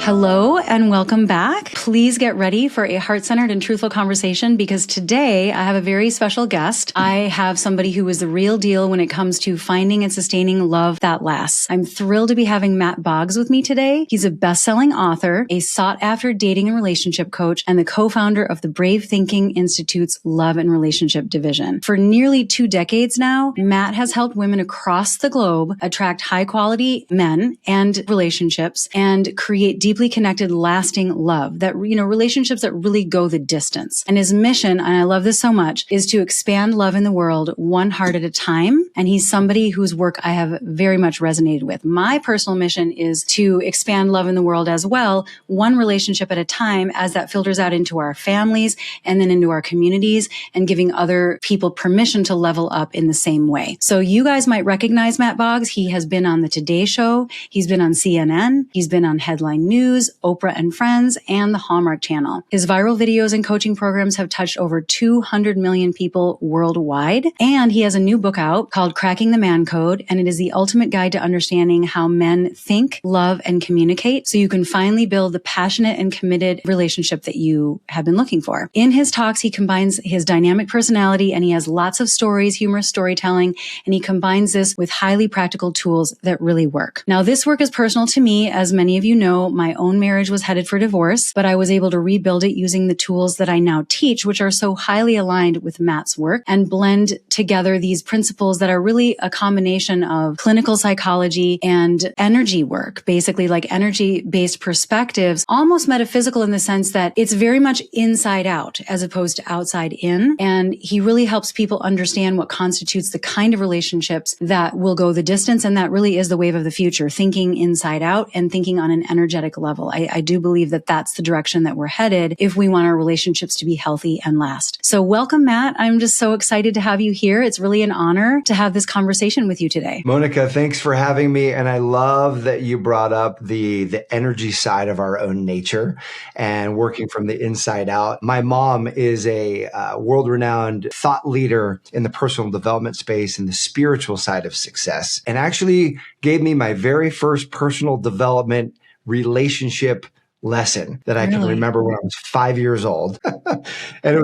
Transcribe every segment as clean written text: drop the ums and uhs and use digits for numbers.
Hello and welcome back. Please get ready for a heart-centered and truthful conversation because today I have a very special guest. I have somebody who is the real deal when it comes to finding and sustaining love that lasts. I'm thrilled to be having Matt Boggs with me today. He's a best-selling author, a sought-after dating and relationship coach, and the co-founder of the Brave Thinking Institute's Love and Relationship Division. For nearly 2 decades now, Matt has helped women across the globe attract high-quality men and relationships and create deeply connected, lasting love that, relationships that really go the distance. And his mission, and I love this so much, is to expand love in the world one heart at a time. And he's somebody whose work I have very much resonated with. My personal mission is to expand love in the world as well, one relationship at a time, as that filters out into our families and then into our communities and giving other people permission to level up in the same way. So you guys might recognize Matt Boggs. He has been on the Today Show. He's been on CNN. He's been on Headline News, Oprah and Friends, and the Hallmark Channel. His viral videos and coaching programs have touched over 200 million people worldwide. And he has a new book out called Cracking the Man Code, and it is the ultimate guide to understanding how men think, love, and communicate so you can finally build the passionate and committed relationship that you have been looking for. In his talks, he combines his dynamic personality and he has lots of stories, humorous storytelling, and he combines this with highly practical tools that really work. Now, this work is personal to me. As many of you know, my own marriage was headed for divorce, but I was able to rebuild it using the tools that I now teach, which are so highly aligned with Matt's work, and blend together these principles that are really a combination of clinical psychology and energy work, basically like energy-based perspectives, almost metaphysical in the sense that it's very much inside out as opposed to outside in. And he really helps people understand what constitutes the kind of relationships that will go the distance. And that really is the wave of the future, thinking inside out and thinking on an energetic level. I do believe that that's the direction that we're headed if we want our relationships to be healthy and last. So welcome, Matt. I'm just so excited to have you here. It's really an honor to have this conversation with you today. Monika, thanks for having me. And I love that you brought up the energy side of our own nature and working from the inside out. My mom is a world-renowned thought leader in the personal development space and the spiritual side of success, and actually gave me my very first personal development relationship lesson that I can remember when I was 5 years old. And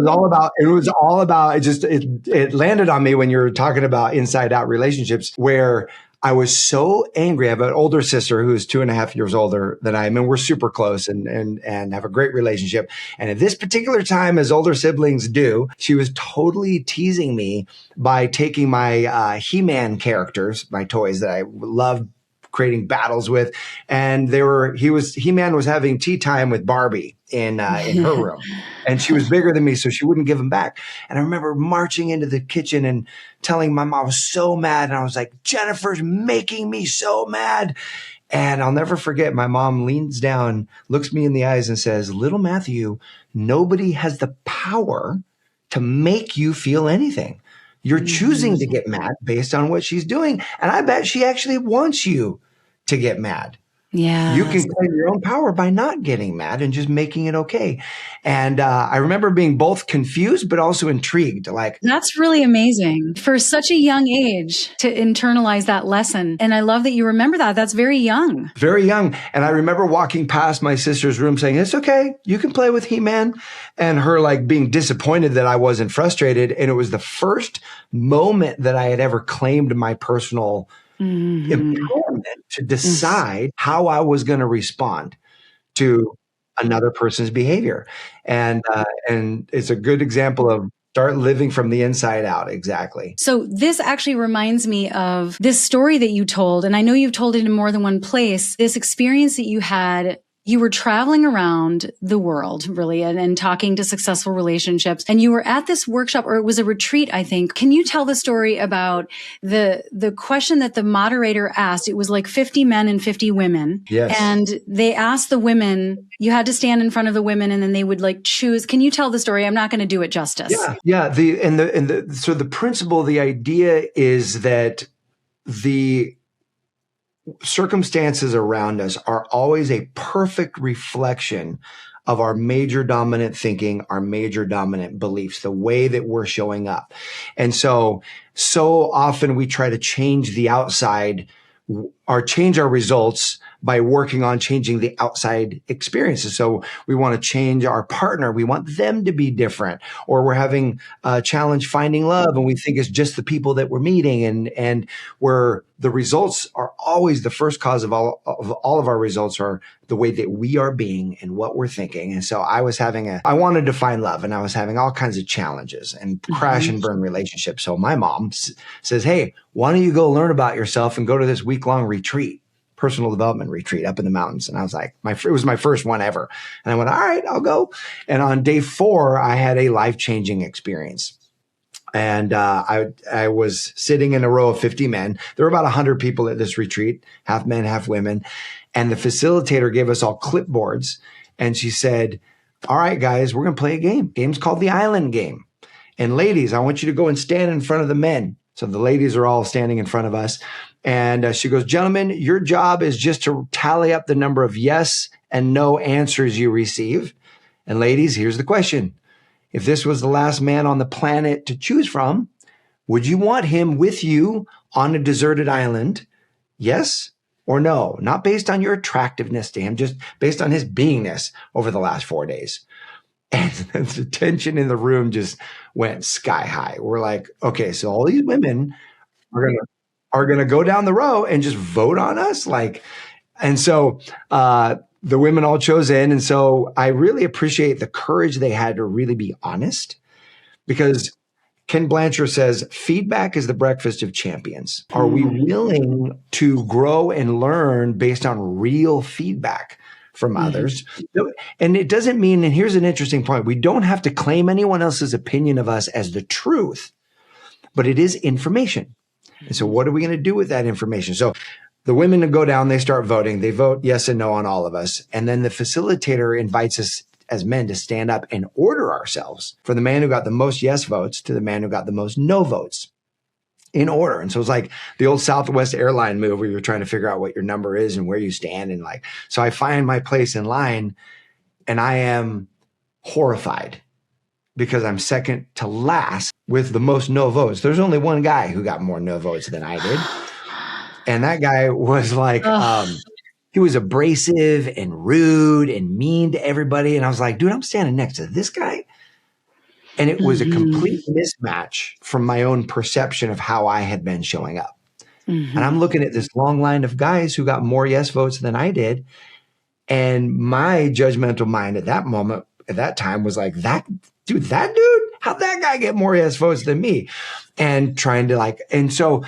it landed on me when you were talking about inside out relationships, where I was so angry. I have an older sister who's 2.5 years older than I am, and we're super close and have a great relationship. And at this particular time, as older siblings do, she was totally teasing me by taking my He-Man characters, my toys that I loved creating battles with. And He-Man was having tea time with Barbie in her room. And she was bigger than me, so she wouldn't give him back. And I remember marching into the kitchen and telling my mom I was so mad. And I was like, Jennifer's making me so mad. And I'll never forget, my mom leans down, looks me in the eyes and says, little Matthew, nobody has the power to make you feel anything. You're choosing to get mad based on what she's doing. And I bet she actually wants you to get mad. Yeah. You can claim your own power by not getting mad and just making it okay. And I remember being both confused, but also intrigued. Like, that's really amazing for such a young age to internalize that lesson. And I love that you remember that. That's very young. Very young. And I remember walking past my sister's room saying, it's okay. You can play with He-Man. And her like being disappointed that I wasn't frustrated. And it was the first moment that I had ever claimed my personal empowerment to decide how I was going to respond to another person's behavior. And it's a good example of start living from the inside out. Exactly. So this actually reminds me of this story that you told, and I know you've told it in more than one place, this experience that you had. You were traveling around the world, really, and talking to successful relationships. And you were at this workshop, or it was a retreat, I think. Can you tell the story about the question that the moderator asked? It was like 50 men and 50 women. Yes. And they asked the women, you had to stand in front of the women, and then they would like choose. Can you tell the story? I'm not going to do it justice. Yeah. So the principle, the idea is that the circumstances around us are always a perfect reflection of our major dominant thinking, our major dominant beliefs, the way that we're showing up. And so often we try to change the outside change our results by working on changing the outside experiences. So we want to change our partner. We want them to be different, or we're having a challenge finding love and we think it's just the people that we're meeting, and where the results are always the first cause of all of our results are the way that we are being and what we're thinking. And so I wanted to find love, and I was having all kinds of challenges and crash and burn relationships. So my mom says, hey, why don't you go learn about yourself and go to this week-long retreat, personal development retreat up in the mountains? And I was like, it was my first one ever. And I went, all right, I'll go. And on day 4, I had a life-changing experience. And I was sitting in a row of 50 men. There were about 100 people at this retreat, half men, half women. And the facilitator gave us all clipboards. And she said, all right, guys, we're going to play a game. Game's called the Island Game. And ladies, I want you to go and stand in front of the men. So the ladies are all standing in front of us. And she goes, gentlemen, your job is just to tally up the number of yes and no answers you receive. And ladies, here's the question. If this was the last man on the planet to choose from, would you want him with you on a deserted island? Yes or no? Not based on your attractiveness to him, just based on his beingness over the last 4 days. And the tension in the room just went sky high. We're like, okay, so all these women are gonna go down the row and just vote on us, and so the women all chose in. And so I really appreciate the courage they had to really be honest, because Ken Blanchard says, feedback is the breakfast of champions. Are we willing to grow and learn based on real feedback from others? And it doesn't mean, and here's an interesting point, we don't have to claim anyone else's opinion of us as the truth, but it is information. And so what are we going to do with that information? So the women go down, they start voting. They vote yes and no on all of us. And then the facilitator invites us as men to stand up and order ourselves from the man who got the most yes votes to the man who got the most no votes in order. And so it's like the old Southwest airline move where you're trying to figure out what your number is and where you stand. And so I find my place in line and I am horrified because I'm second to last with the most no votes. There's only one guy who got more no votes than I did. And that guy was like, he was abrasive and rude and mean to everybody. And I was like, dude, I'm standing next to this guy. And it was a complete mismatch from my own perception of how I had been showing up. And I'm looking at this long line of guys who got more yes votes than I did. And my judgmental mind at that moment, at that time, was like, that dude, how'd that guy get more yes votes than me? And trying to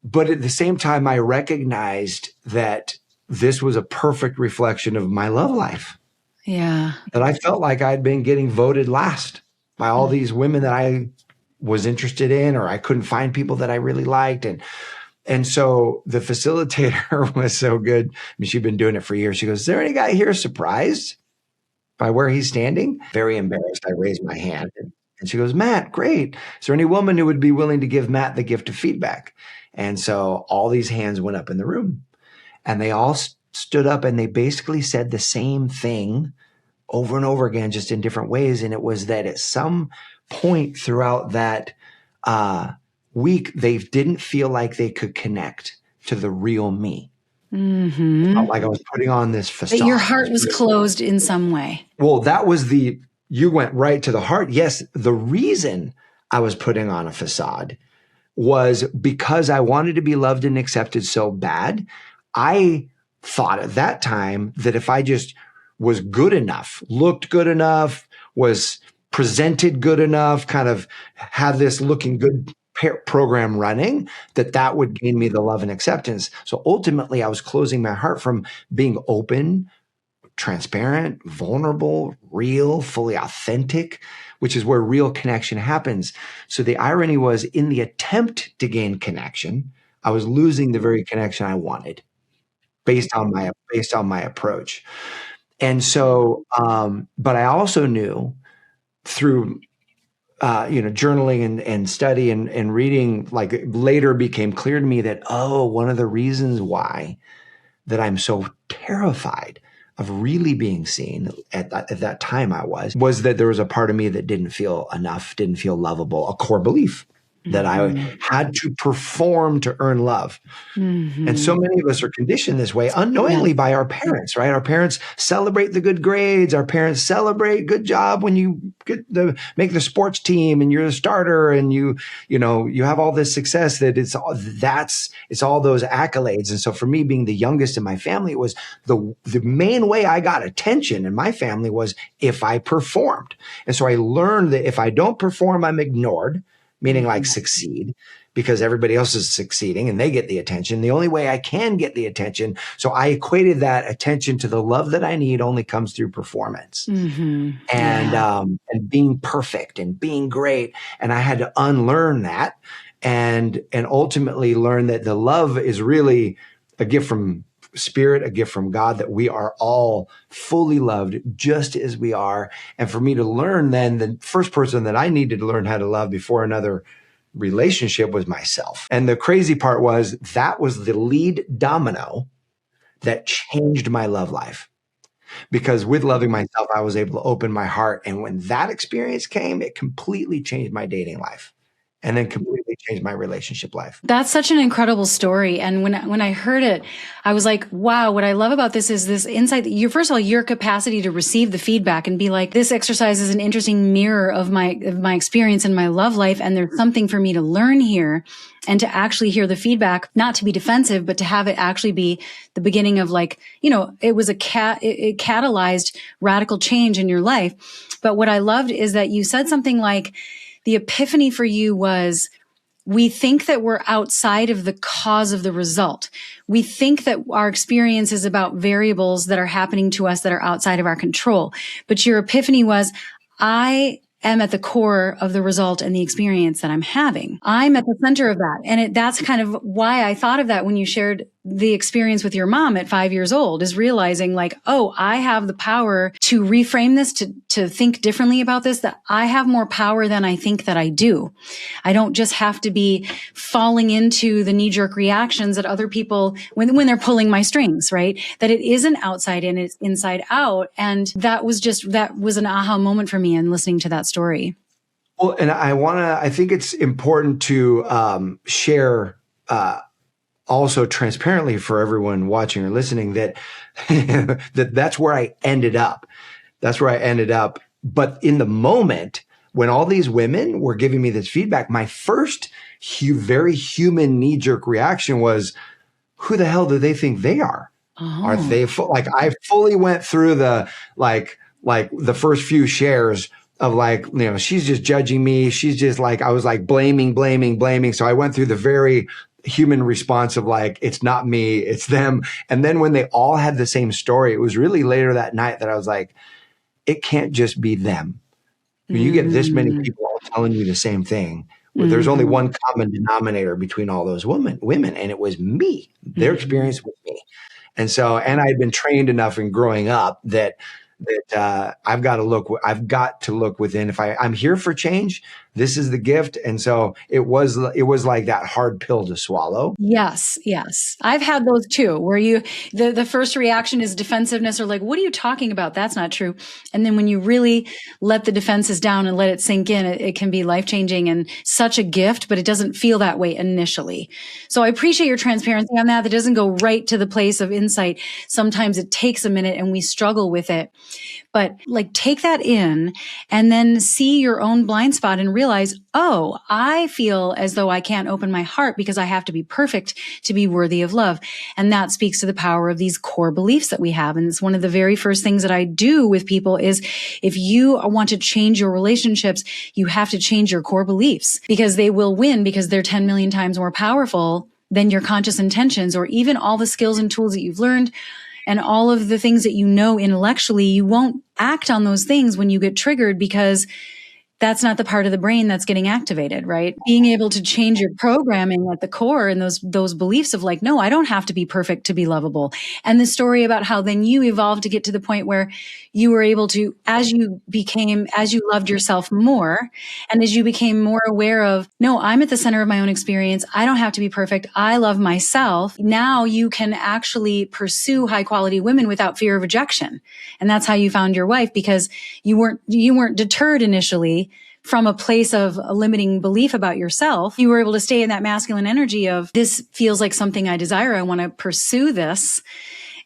but at the same time, I recognized that this was a perfect reflection of my love life. Yeah. That I felt like I'd been getting voted last by all these women that I was interested in, or I couldn't find people that I really liked. And so the facilitator was so good. I mean, she'd been doing it for years. She goes, is there any guy here surprised by where he's standing? Very embarrassed. I raised my hand. And she goes, Matt, great. Is there any woman who would be willing to give Matt the gift of feedback? And so all these hands went up in the room and they all stood up and they basically said the same thing over and over again, just in different ways. And it was that at some point throughout that week, they didn't feel like they could connect to the real me. It felt like I was putting on this facade. That your heart was closed in some way. Well, you went right to the heart. Yes, the reason I was putting on a facade was because I wanted to be loved and accepted so bad. I thought at that time that if I just was good enough, looked good enough, was presented good enough, kind of had this looking good program running, that would gain me the love and acceptance. So ultimately, I was closing my heart from being open, transparent, vulnerable, real, fully authentic, which is where real connection happens. So the irony was, in the attempt to gain connection, I was losing the very connection I wanted based on my approach. And so, but I also knew through journaling and study and reading, like later became clear to me that, one of the reasons why that I'm so terrified of really being seen at that time was that there was a part of me that didn't feel enough, didn't feel lovable, a core belief. that I had to perform to earn love. And so many of us are conditioned this way unknowingly by our parents, right? Our parents celebrate the good grades. Our parents celebrate good job when you make the sports team and you're the starter and you have all this success that it's all those accolades. And so for me, being the youngest in my family, it was the main way I got attention in my family was if I performed. And so I learned that if I don't perform, I'm ignored, meaning like succeed, because everybody else is succeeding and they get the attention. The only way I can get the attention. So I equated that attention to the love that I need only comes through performance and being perfect and being great. And I had to unlearn that and ultimately learn that the love is really a gift from Spirit, a gift from God, that we are all fully loved just as we are. And for me to learn then, the first person that I needed to learn how to love before another relationship was myself. And the crazy part was that was the lead domino that changed my love life. Because with loving myself, I was able to open my heart. And when that experience came, it completely changed my dating life and then completely changed my relationship life. That's such an incredible story. And when I heard it, I was like, wow, what I love about this is this insight that first of all, your capacity to receive the feedback and be like, this exercise is an interesting mirror of my experience in my love life. And there's something for me to learn here, and to actually hear the feedback, not to be defensive, but to have it actually be the beginning of like, it was it catalyzed radical change in your life. But what I loved is that you said something like, the epiphany for you was, we think that we're outside of the cause of the result. We think that our experience is about variables that are happening to us that are outside of our control. But your epiphany was, I am at the core of the result and the experience that I'm having. I'm at the center of that. And that's kind of why I thought of that when you shared the experience with your mom at 5 years old, is realizing like, oh, I have the power to reframe this, to think differently about this, that I have more power than I think that I do. I don't just have to be falling into the knee-jerk reactions that other people, when they're pulling my strings, right? That it isn't outside in, it's inside out. And that was an aha moment for me in listening to that story. Well, and I think it's important to share also transparently for everyone watching or listening that that's where I ended up. That's where I ended up. But in the moment when all these women were giving me this feedback, my first very human knee-jerk reaction was, who the hell do they think they are? Oh. Are they like, I fully went through the like the first few shares of like, she's just judging me. She's just like, I was like blaming. So I went through the very human response of like, it's not me, it's them. And then when they all had the same story, it was really later that night that I was like, it can't just be them. When you get this many people all telling you the same thing, there's only one common denominator between all those women, and it was me. Their experience with me. And so, and I had been trained enough in growing up that I've got to look within. If I'm here for change, this is the gift. And so it was like that hard pill to swallow. Yes. I've had those too, where the first reaction is defensiveness, or like, what are you talking about? That's not true. And then when you really let the defenses down and let it sink in, it can be life-changing and such a gift, but it doesn't feel that way initially. So I appreciate your transparency on that. That doesn't go right to the place of insight. Sometimes it takes a minute and we struggle with it. But like, take that in and then see your own blind spot and realize, oh, I feel as though I can't open my heart because I have to be perfect to be worthy of love. And that speaks to the power of these core beliefs that we have. And it's one of the very first things that I do with people is, if you want to change your relationships, you have to change your core beliefs, because they will win, because they're 10 million times more powerful than your conscious intentions, or even all the skills and tools that you've learned. And all of the things that you know intellectually, you won't act on those things when you get triggered, because that's not the part of the brain that's getting activated, right? Being able to change your programming at the core and those beliefs of like, no, I don't have to be perfect to be lovable. And the story about how then you evolved to get to the point where you were able to, as you loved yourself more, and as you became more aware of, no, I'm at the center of my own experience. I don't have to be perfect. I love myself. Now you can actually pursue high quality women without fear of rejection. And that's how you found your wife, because you weren't deterred initially from a place of a limiting belief about yourself, you were able to stay in that masculine energy of this feels like something I desire. I want to pursue this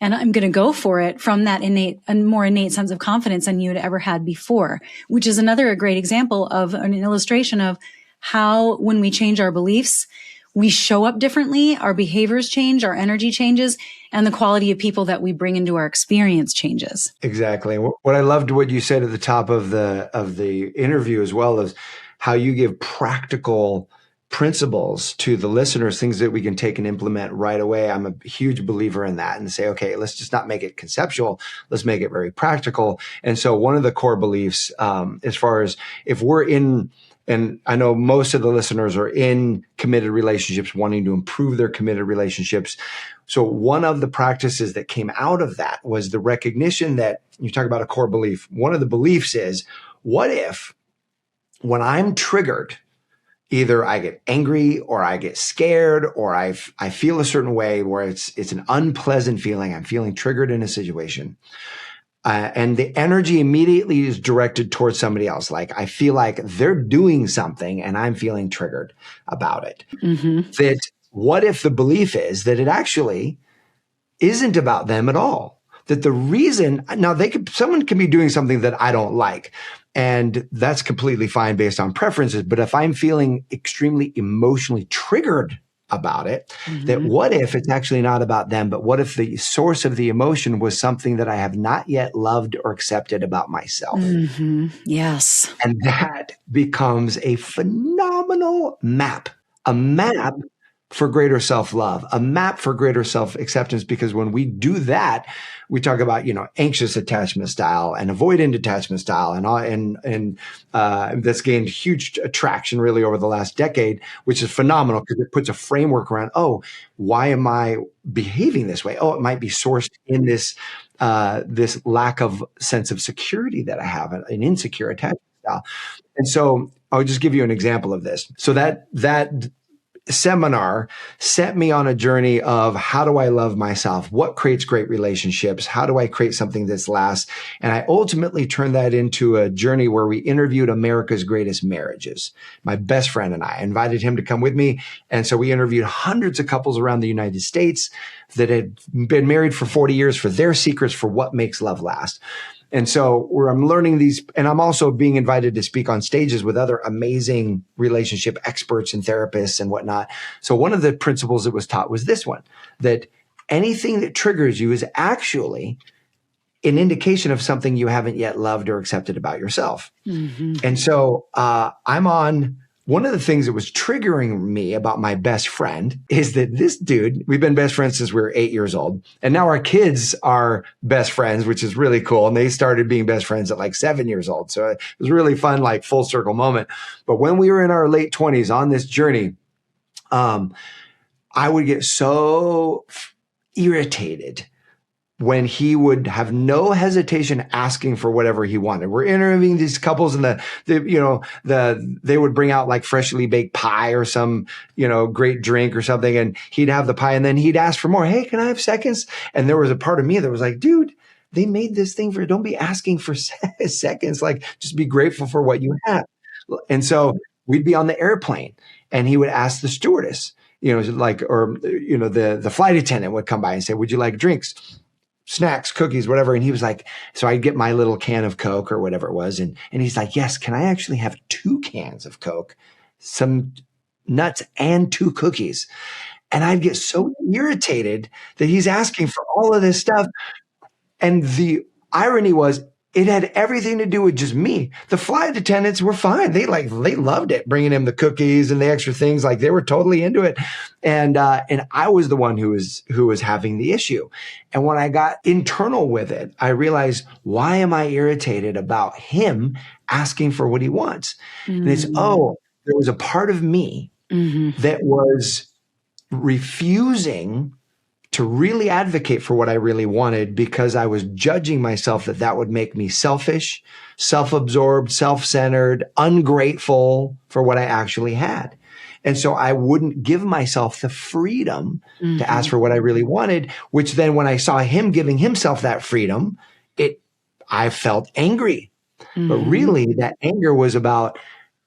and I'm going to go for it from that more innate sense of confidence than you had ever had before, which is a great example of an illustration of how when we change our beliefs, we show up differently, our behaviors change, our energy changes, and the quality of people that we bring into our experience changes. Exactly. What I loved what you said at the top of the interview as well is how you give practical principles to the listeners, things that we can take and implement right away. I'm a huge believer in that and say, okay, let's just not make it conceptual. Let's make it very practical. And so one of the core beliefs, as far as if we're in, and I know most of the listeners are in committed relationships, wanting to improve their committed relationships. So one of the practices that came out of that was the recognition that you talk about a core belief. One of the beliefs is, what if when I'm triggered, either I get angry or I get scared or I feel a certain way where it's an unpleasant feeling. I'm feeling triggered in a situation. And the energy immediately is directed towards somebody else. Like I feel like they're doing something and I'm feeling triggered about it. Mm-hmm. That what if the belief is that it actually isn't about them at all? That the reason, now someone can be doing something that I don't like, and that's completely fine based on preferences. But if I'm feeling extremely emotionally triggered about it, mm-hmm. that what if it's actually not about them, but what if the source of the emotion was something that I have not yet loved or accepted about myself? Mm-hmm. Yes. And that becomes a phenomenal map, a map for greater self-love, a map for greater self-acceptance, because when we do that, we talk about, anxious attachment style and avoidant attachment style and that's gained huge traction really over the last decade, which is phenomenal because it puts a framework around, why am I behaving this way? It might be sourced in this lack of sense of security that I have, an insecure attachment style. And so I'll just give you an example of this. So that seminar set me on a journey of how do I love myself? What creates great relationships? How do I create something that lasts? And I ultimately turned that into a journey where we interviewed America's greatest marriages. My best friend and I invited him to come with me. And so we interviewed hundreds of couples around the United States that had been married for 40 years for their secrets for what makes love last. And so I'm learning these, and I'm also being invited to speak on stages with other amazing relationship experts and therapists and whatnot. So one of the principles that was taught was this one, that anything that triggers you is actually an indication of something you haven't yet loved or accepted about yourself. Mm-hmm. And so I'm on one of the things that was triggering me about my best friend is that this dude, we've been best friends since we were 8 years old. And now our kids are best friends, which is really cool. And they started being best friends at like 7 years old. So it was really fun, like full circle moment. But when we were in our late 20s on this journey, I would get so irritated when he would have no hesitation asking for whatever he wanted. We're interviewing these couples and they would bring out like freshly baked pie or some, great drink or something. And he'd have the pie and then he'd ask for more. Hey, can I have seconds? And there was a part of me that was like, dude, they made this thing don't be asking for seconds. Like just be grateful for what you have. And so we'd be on the airplane and he would ask the stewardess, the flight attendant would come by and say, would you like drinks? Snacks, cookies, whatever. And he was like, so I'd get my little can of Coke or whatever it was. And he's like, yes, can I actually have 2 cans of Coke, some nuts and 2 cookies? And I'd get so irritated that he's asking for all of this stuff. And the irony was it had everything to do with just me. The flight attendants were fine. They loved it, bringing him the cookies and the extra things. Like they were totally into it. And I was the one who was having the issue. And when I got internal with it, I realized, why am I irritated about him asking for what he wants? Mm-hmm. And it's, there was a part of me that was refusing to really advocate for what I really wanted because I was judging myself that would make me selfish, self-absorbed, self-centered, ungrateful for what I actually had. And so I wouldn't give myself the freedom to ask for what I really wanted, which then when I saw him giving himself that freedom, I felt angry. But really that anger was about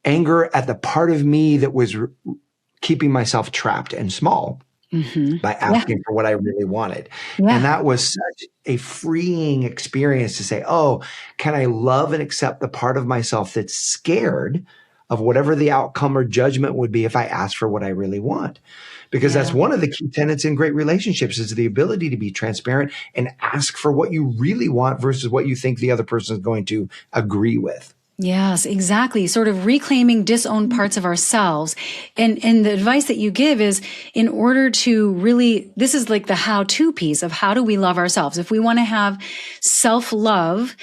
anger at the part of me that was keeping myself trapped and small by asking for what I really wanted. Yeah. And that was such a freeing experience to say, oh, can I love and accept the part of myself that's scared of whatever the outcome or judgment would be if I ask for what I really want? Because that's one of the key tenets in great relationships is the ability to be transparent and ask for what you really want versus what you think the other person is going to agree with. Yes, exactly. Sort of reclaiming disowned parts of ourselves. And the advice that you give is in order to really, this is like the how-to piece of how do we love ourselves. If we want to have self-love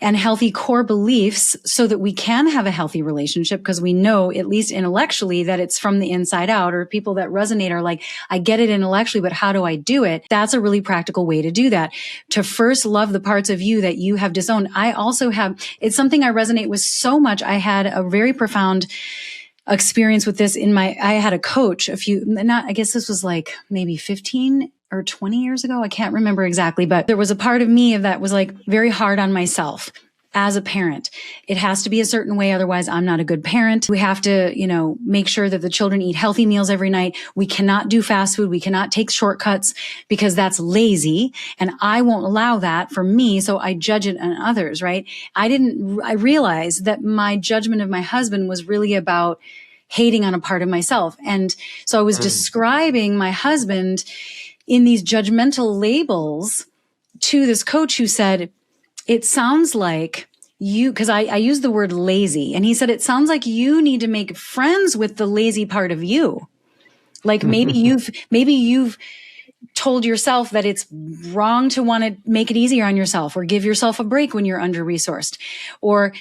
and healthy core beliefs so that we can have a healthy relationship, because we know, at least intellectually, that it's from the inside out, or people that resonate are like, I get it intellectually, but how do I do it? That's a really practical way to do that. To first love the parts of you that you have disowned. I also have, it's something I resonate with so much. I had a very profound experience with this I had a coach I guess this was like maybe 15 or 20 years ago. I can't remember exactly, but there was a part of me that was like very hard on myself as a parent. It has to be a certain way. Otherwise, I'm not a good parent. We have to, make sure that the children eat healthy meals every night. We cannot do fast food. We cannot take shortcuts because that's lazy. And I won't allow that for me. So I judge it on others, right? I realized that my judgment of my husband was really about hating on a part of myself. And so I was describing my husband in these judgmental labels to this coach who said, it sounds like because I used the word lazy, and he said, it sounds like you need to make friends with the lazy part of you. Like maybe you've told yourself that it's wrong to want to make it easier on yourself or give yourself a break when you're under-resourced, or,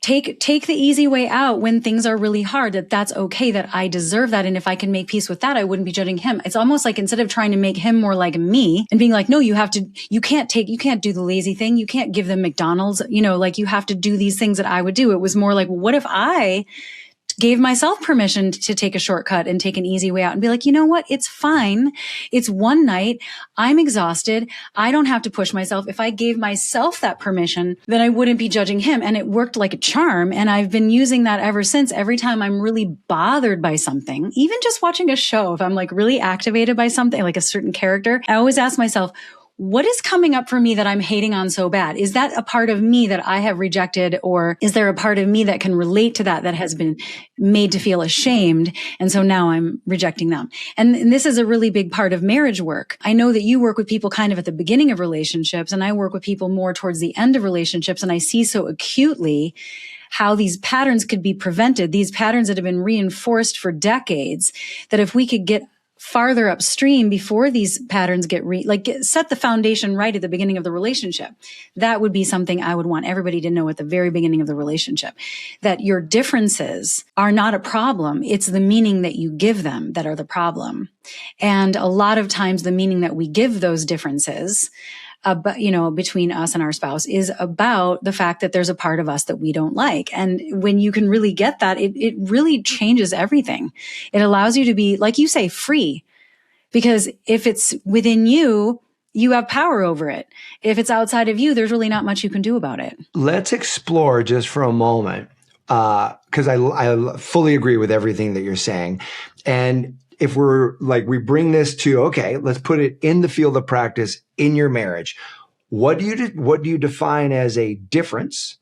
take the easy way out when things are really hard, that's okay, that I deserve that. And if I can make peace with that, I wouldn't be judging him. It's almost like instead of trying to make him more like me and being like, no, you can't do the lazy thing. You can't give them McDonald's, like you have to do these things that I would do. It was more like, what if I gave myself permission to take a shortcut and take an easy way out and be like, you know what? It's fine. It's one night. I'm exhausted. I don't have to push myself. If I gave myself that permission, then I wouldn't be judging him. And it worked like a charm. And I've been using that ever since. Every time I'm really bothered by something, even just watching a show, if I'm like really activated by something, like a certain character, I always ask myself, what is coming up for me that I'm hating on so bad? Is that a part of me that I have rejected? Or is there a part of me that can relate to that has been made to feel ashamed? And so now I'm rejecting them. And this is a really big part of marriage work. I know that you work with people kind of at the beginning of relationships, and I work with people more towards the end of relationships. And I see so acutely how these patterns could be prevented, these patterns that have been reinforced for decades, that if we could get farther upstream before these patterns set the foundation right at the beginning of the relationship. That would be something I would want everybody to know at the very beginning of the relationship, that your differences are not a problem. It's the meaning that you give them that are the problem. And a lot of times the meaning that we give those differences between us and our spouse is about the fact that there's a part of us that we don't like. And when you can really get that, it really changes everything. It allows you to be, like you say, free. Because if it's within you, you have power over it. If it's outside of you, there's really not much you can do about it. Let's explore just for a moment, because I fully agree with everything that you're saying. And if we're like, we bring this to, okay, let's put it in the field of practice in your marriage. What do you define as a difference?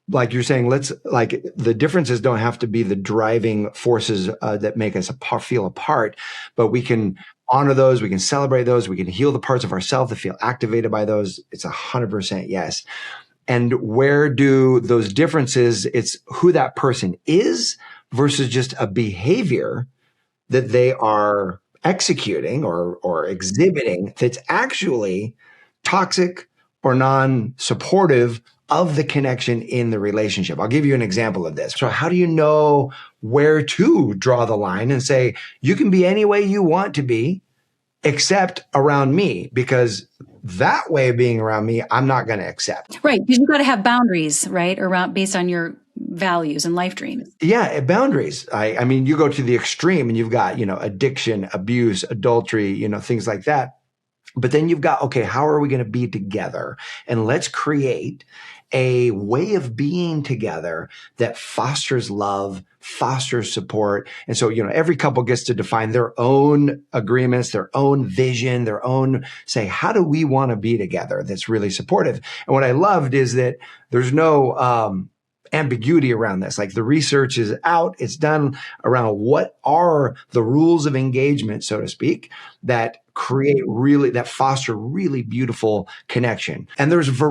Like you're saying, the differences don't have to be the driving forces that make us feel apart, but we can honor those. We can celebrate those. We can heal the parts of ourselves that feel activated by those. It's 100% yes. And where do those differences, it's who that person is versus just a behavior that they are executing or exhibiting that's actually toxic or non-supportive of the connection in the relationship. I'll give you an example of this. So how do you know where to draw the line and say, you can be any way you want to be, except around me, because that way of being around me, I'm not going to accept. Right. Because you've got to have boundaries, right? Based on your values and life dreams. Yeah, boundaries. I mean, you go to the extreme and you've got, addiction, abuse, adultery, things like that. But then you've got, okay, how are we going to be together? And let's create a way of being together that fosters love, fosters support. And so, every couple gets to define their own agreements, their own vision, their own say, how do we want to be together that's really supportive? And what I loved is that there's no, ambiguity around this. Like the research is out, it's done around what are the rules of engagement, so to speak, that foster really beautiful connection. And there's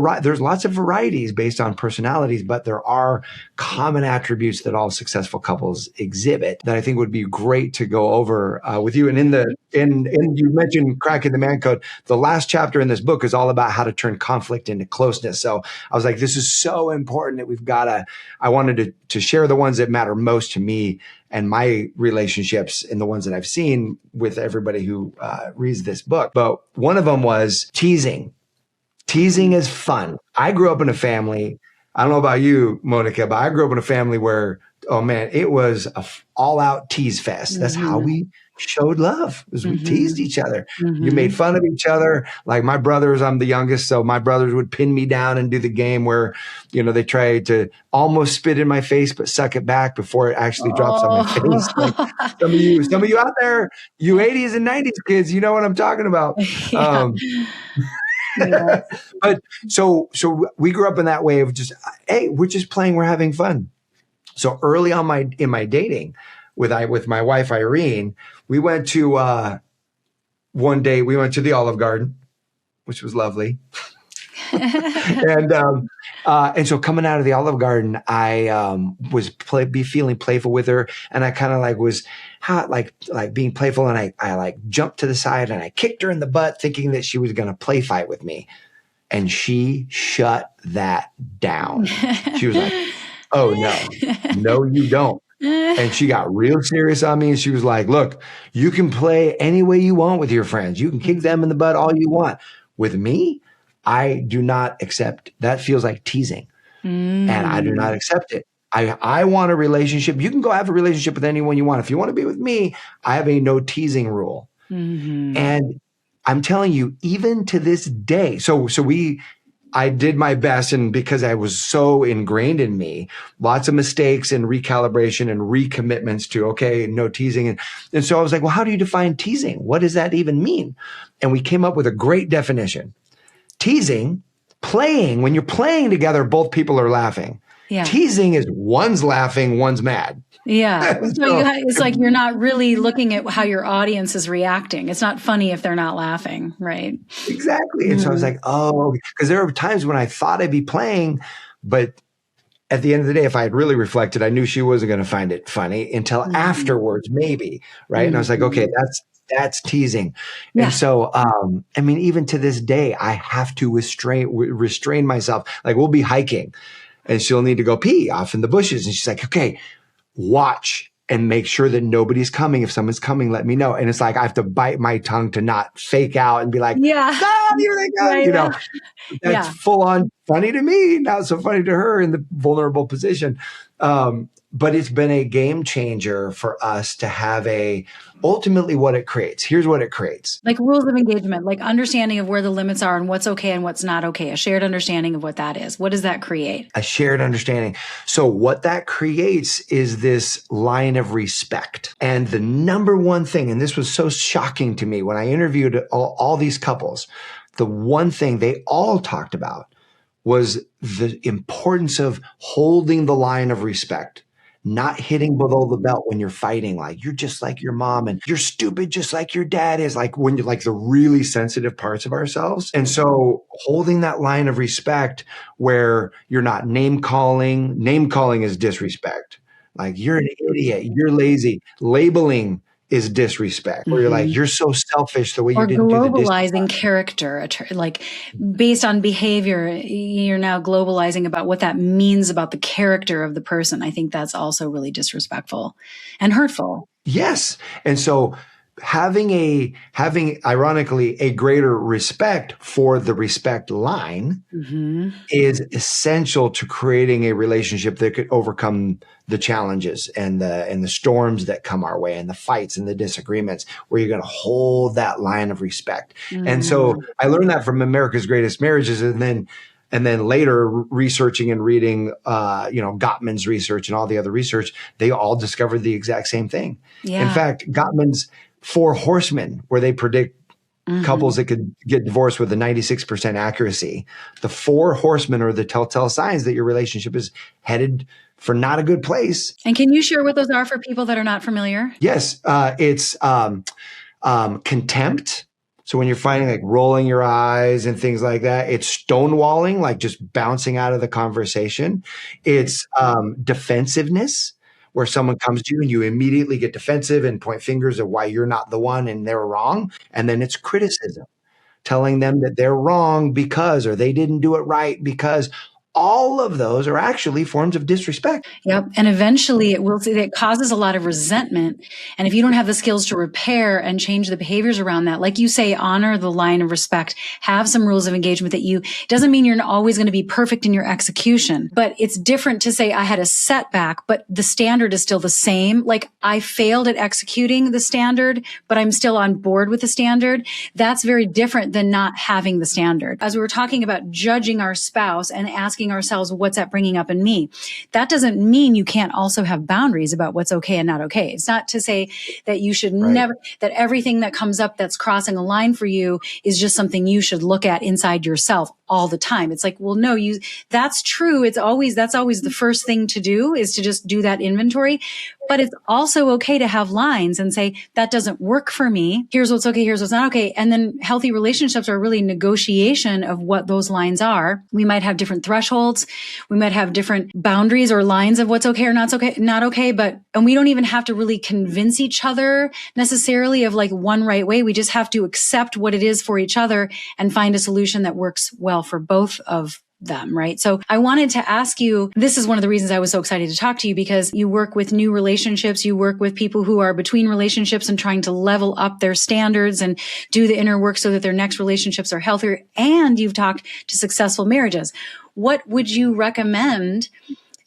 lots of varieties based on personalities, but there are common attributes that all successful couples exhibit that I think would be great to go over with you. And you mentioned cracking the man code. The last chapter in this book is all about how to turn conflict into closeness. So I was like, this is so important that I wanted to share the ones that matter most to me and my relationships and the ones that I've seen with everybody who reads this book. But one of them was teasing. Teasing is fun. I grew up in a family, I don't know about you, Monika, but I grew up in a family where, oh man, it was a all out tease fest. That's how we showed love, was we teased each other. You made fun of each other. Like my brothers, I'm the youngest, so my brothers would pin me down and do the game where, they tried to almost spit in my face, but suck it back before it actually drops on my face. Like some of you out there, you 80s and 90s kids, you know what I'm talking about. Yeah. But so we grew up in that way of just, hey, we're just playing, we're having fun. So early on in my dating with my wife, Irene, we went to, one day we went to the Olive Garden, which was lovely. And so coming out of the Olive Garden, I was feeling playful with her, and I kind of was being playful, and I jumped to the side and I kicked her in the butt, thinking that she was going to play fight with me, and she shut that down. She was like, "Oh no, you don't." And she got real serious on me, and she was like, "Look, you can play any way you want with your friends. You can kick them in the butt all you want. With me, I do not accept. That feels like teasing, and I do not accept it. I want a relationship. You can go have a relationship with anyone you want. If you want to be with me, I have a no teasing rule." And I'm telling you, even to this day, I did my best, and because I was so ingrained in me, lots of mistakes and recalibration and recommitments to, okay, no teasing. And so I was like, well, how do you define teasing? What does that even mean? And we came up with a great definition. Teasing, playing, when you're playing together, both people are laughing. Yeah. Teasing is one's laughing, one's mad. Yeah. It's like you're not really looking at how your audience is reacting. It's not funny if they're not laughing, right? Exactly. And so I was like, oh, because there were times when I thought I'd be playing, but at the end of the day, if I had really reflected, I knew she wasn't going to find it funny until afterwards, maybe. Right. And I was like, okay, that's teasing. Yeah. And so, even to this day, I have to restrain myself. Like we'll be hiking and she'll need to go pee off in the bushes. And she's like, okay, watch and make sure that nobody's coming. If someone's coming, let me know. And it's like, I have to bite my tongue to not fake out and be like, oh, here they go. That's full on funny to me. Not so funny to her in the vulnerable position. But it's been a game changer for us to have ultimately what it creates. Here's what it creates. Like rules of engagement, like understanding of where the limits are and what's okay and what's not okay. A shared understanding of what that is. What does that create? A shared understanding. So what that creates is this line of respect. And the number one thing, and this was so shocking to me when I interviewed all these couples, the one thing they all talked about was the importance of holding the line of respect. Not hitting below the belt when you're fighting, like you're just like your mom and you're stupid just like your dad is, like when you're like the really sensitive parts of ourselves. And so holding that line of respect where you're not name calling is disrespect. Like you're an idiot, you're lazy. Labeling is disrespect, where you're like, you're so selfish the way you didn't do the dishes. Or globalizing character, like based on behavior, you're now globalizing about what that means about the character of the person. I think that's also really disrespectful and hurtful. Yes. And so having ironically a greater respect for the respect line is essential to creating a relationship that could overcome the challenges and the storms that come our way and the fights and the disagreements, where you're going to hold that line of respect. And so I learned that from America's Greatest Marriages, and then later researching and reading, Gottman's research and all the other research, they all discovered the exact same thing. Yeah. In fact, Gottman's 4 horsemen, where they predict couples that could get divorced with a 96% accuracy. The 4 horsemen are the telltale signs that your relationship is headed for not a good place. And can you share what those are for people that are not familiar? Yes. It's contempt. So when you're finding like rolling your eyes and things like that, it's stonewalling, like just bouncing out of the conversation. It's defensiveness, where someone comes to you and you immediately get defensive and point fingers of why you're not the one and they're wrong. And then it's criticism, telling them that they're wrong because, or they didn't do it right because. All of those are actually forms of disrespect. Yep. And eventually it causes a lot of resentment. And if you don't have the skills to repair and change the behaviors around that, like you say, honor the line of respect, have some rules of engagement doesn't mean you're always going to be perfect in your execution, but it's different to say I had a setback, but the standard is still the same. Like I failed at executing the standard, but I'm still on board with the standard. That's very different than not having the standard. As we were talking about judging our spouse and asking ourselves, what's that bringing up in me? That doesn't mean you can't also have boundaries about what's okay and not okay. It's not to say that you should never, that everything that comes up that's crossing a line for you is just something you should look at inside yourself all the time. It's like, well, no, that's true. That's always the first thing to do, is to just do that inventory. But it's also okay to have lines and say, that doesn't work for me. Here's what's okay. Here's what's not okay. And then healthy relationships are really negotiation of what those lines are. We might have different thresholds. We might have different boundaries or lines of what's okay or not okay. And we don't even have to really convince each other necessarily of like one right way. We just have to accept what it is for each other and find a solution that works well for both of them, right? So I wanted to ask you, this is one of the reasons I was so excited to talk to you, because you work with new relationships, you work with people who are between relationships and trying to level up their standards and do the inner work so that their next relationships are healthier. And you've talked to successful marriages. What would you recommend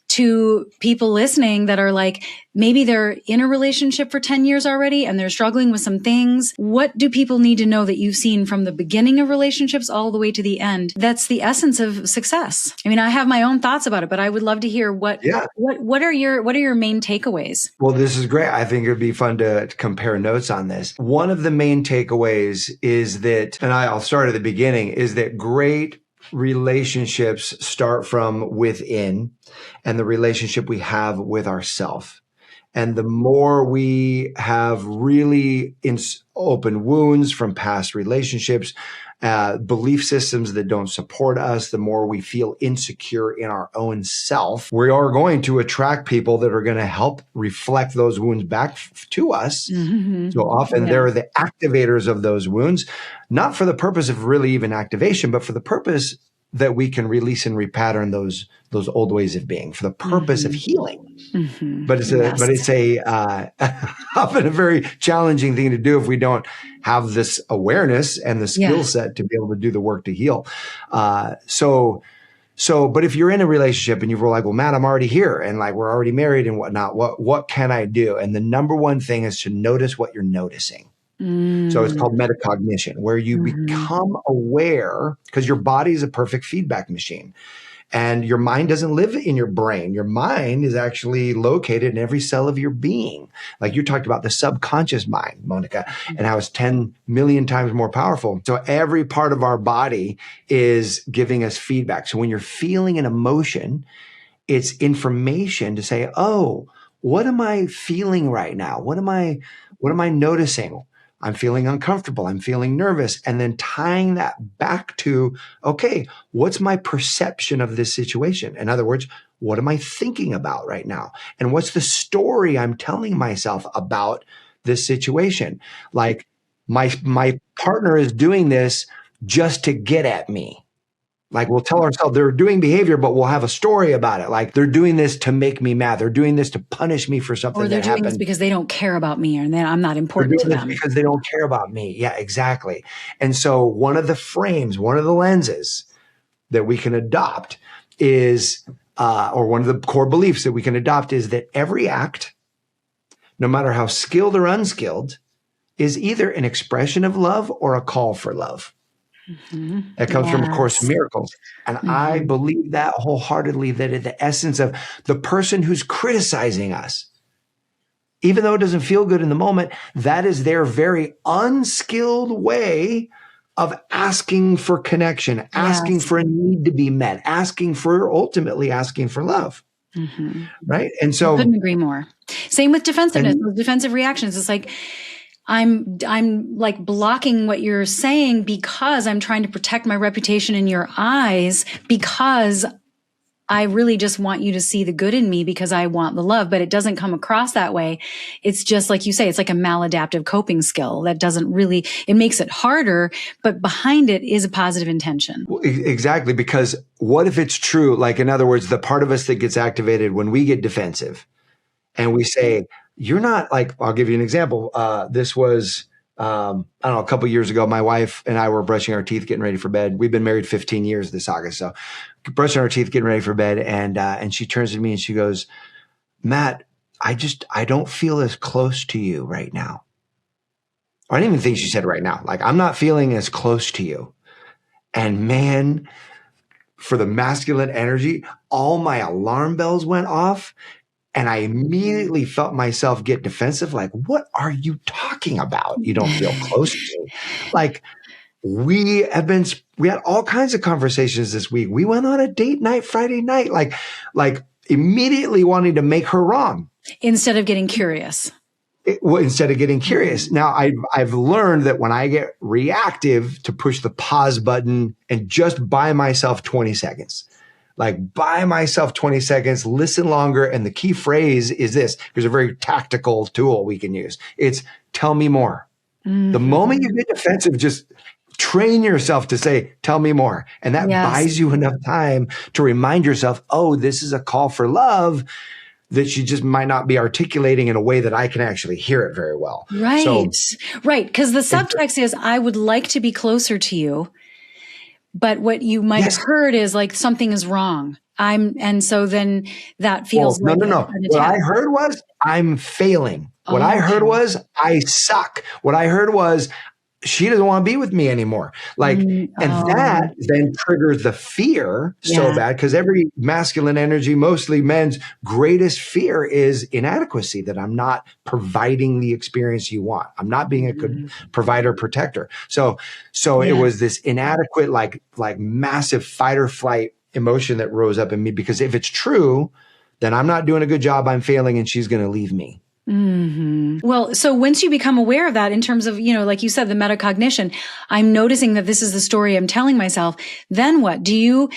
to people listening that are like, maybe they're in a relationship for 10 years already and they're struggling with some things? What do people need to know that you've seen from the beginning of relationships all the way to the end? That's the essence of success. I mean, I have my own thoughts about it, but I would love to hear what are your main takeaways? Well, this is great. I think it would be fun to compare notes on this. One of the main takeaways is that, and I'll start at the beginning, is that great relationships start from within and the relationship we have with ourself. And the more we have really open wounds from past relationships, belief systems that don't support us, the more we feel insecure in our own self, we are going to attract people that are going to help reflect those wounds back to us. Mm-hmm. So often they're the activators of those wounds, not for the purpose of really even activation, but for the purpose that we can release and repattern those old ways of being, for the purpose of healing. Mm-hmm. But it's often a very challenging thing to do if we don't have this awareness and the skill set to be able to do the work to heal. But if you're in a relationship and you're like, well, Matt, I'm already here and like we're already married and whatnot, what can I do? And the number one thing is to notice what you're noticing. So it's called metacognition, where you become aware, because your body is a perfect feedback machine. And your mind doesn't live in your brain. Your mind is actually located in every cell of your being. Like you talked about the subconscious mind, Monika, and how it's 10 million times more powerful. So every part of our body is giving us feedback. So when you're feeling an emotion, it's information to say, oh, what am I feeling right now? What am I noticing? I'm feeling uncomfortable. I'm feeling nervous. And then tying that back to, okay, what's my perception of this situation? In other words, what am I thinking about right now? And what's the story I'm telling myself about this situation? Like my partner is doing this just to get at me. Like we'll tell ourselves they're doing behavior, but we'll have a story about it. Like they're doing this to make me mad. They're doing this to punish me for something Or they're that doing this happened. because they don't care about me and then I'm not They're important doing to this them. because they don't care about me. Yeah, exactly. And so one of the frames, one of the lenses that we can adopt is, or one of the core beliefs that we can adopt is that every act, no matter how skilled or unskilled, is either an expression of love or a call for love. Mm-hmm. That comes from A Course in Yes. Miracles. And I believe that wholeheartedly, that at the essence of the person who's criticizing us, even though it doesn't feel good in the moment, that is their very unskilled way of asking for connection, asking Yes. for a need to be met, ultimately asking for love. Mm-hmm. Right. And I so, couldn't agree more. Same with defensiveness, and those defensive reactions. It's like, I'm like blocking what you're saying because I'm trying to protect my reputation in your eyes, because I really just want you to see the good in me because I want the love, but it doesn't come across that way. It's just like you say, it's like a maladaptive coping skill that doesn't really, it makes it harder, but behind it is a positive intention. exactly, because what if it's true? Like, in other words, the part of us that gets activated when we get defensive and we say, you're not like, I'll give you an example. This was, I don't know, a couple of years ago, my wife and I were brushing our teeth, getting ready for bed. We've been married 15 years this August. So brushing our teeth, getting ready for bed. And she turns to me and she goes, Matt, I don't feel as close to you right now. I didn't even think she said right now. Like, I'm not feeling as close to you. And man, for the masculine energy, all my alarm bells went off. And I immediately felt myself get defensive. Like, what are you talking about? You don't feel close to me. Like, we had all kinds of conversations this week. We went on a date night Friday night, like immediately wanting to make her wrong. Instead of getting curious. Instead of getting curious. Now, I've learned that when I get reactive, to push the pause button and just buy myself 20 seconds. Like, buy myself 20 seconds, listen longer. And the key phrase is this. There's a very tactical tool we can use. It's tell me more. Mm-hmm. The moment you get defensive, just train yourself to say, tell me more. And that buys you enough time to remind yourself, oh, this is a call for love that she just might not be articulating in a way that I can actually hear it very well. Right. Right. Because the subtext is, I would like to be closer to you. But what you might have heard is like, something is wrong. And so then that feels like no. What I heard was, I'm failing. What I heard was, I suck. What I heard was, she doesn't want to be with me anymore. Like, and that then triggers the fear so bad, because every masculine energy, mostly men's greatest fear is inadequacy, that I'm not providing the experience you want. I'm not being a good provider, protector. So it was this inadequate, like massive fight or flight emotion that rose up in me, because if it's true, then I'm not doing a good job, I'm failing, and she's going to leave me. Mm-hmm. Well, so once you become aware of that, in terms of, like you said, the metacognition, I'm noticing that this is the story I'm telling myself. Then what? Do you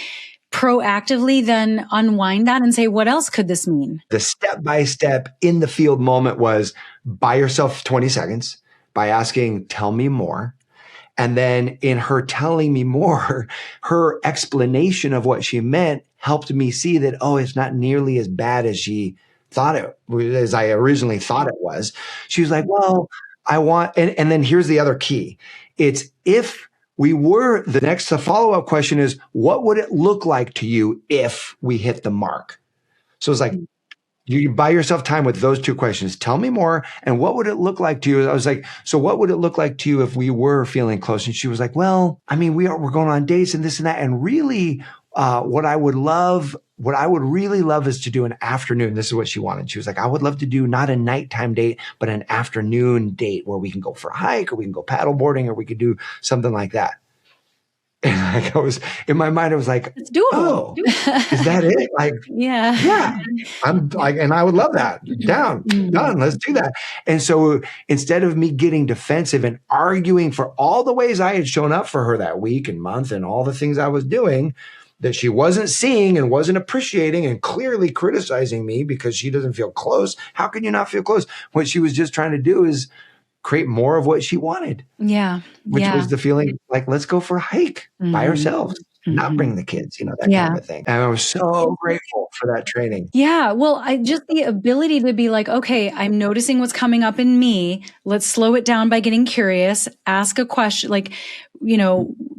proactively then unwind that and say, what else could this mean? The step-by-step in the field moment was, buy yourself 20 seconds by asking, tell me more. And then in her telling me more, her explanation of what she meant helped me see that, oh, it's not nearly as bad as as I originally thought it was. She was like, well, I want, and then here's the other key. It's, if we were, the follow-up question is, what would it look like to you if we hit the mark? So it's like, you buy yourself time with those two questions. Tell me more. And what would it look like to you? I was like, so what would it look like to you if we were feeling close? And she was like, well, I mean, we're going on dates and this and that. And really, what I would really love is to do an afternoon. This is what she wanted. She was like, I would love to do not a nighttime date, but an afternoon date where we can go for a hike, or we can go paddleboarding, or we could do something like that. And like, I was in my mind, I was like, it's doable. Oh, is that it? Like, yeah. I'm like, and I would love that. Done. Let's do that. And so instead of me getting defensive and arguing for all the ways I had shown up for her that week and month and all the things I was doing that she wasn't seeing and wasn't appreciating, and clearly criticizing me because she doesn't feel close. How can you not feel close? What she was just trying to do is create more of what she wanted. Yeah. Which was the feeling like, let's go for a hike by ourselves. not bring the kids, that Yeah. kind of a thing. And I was so grateful for that training. Yeah. Well, I just the ability to be like, okay, I'm noticing what's coming up in me. Let's slow it down by getting curious, ask a question, like,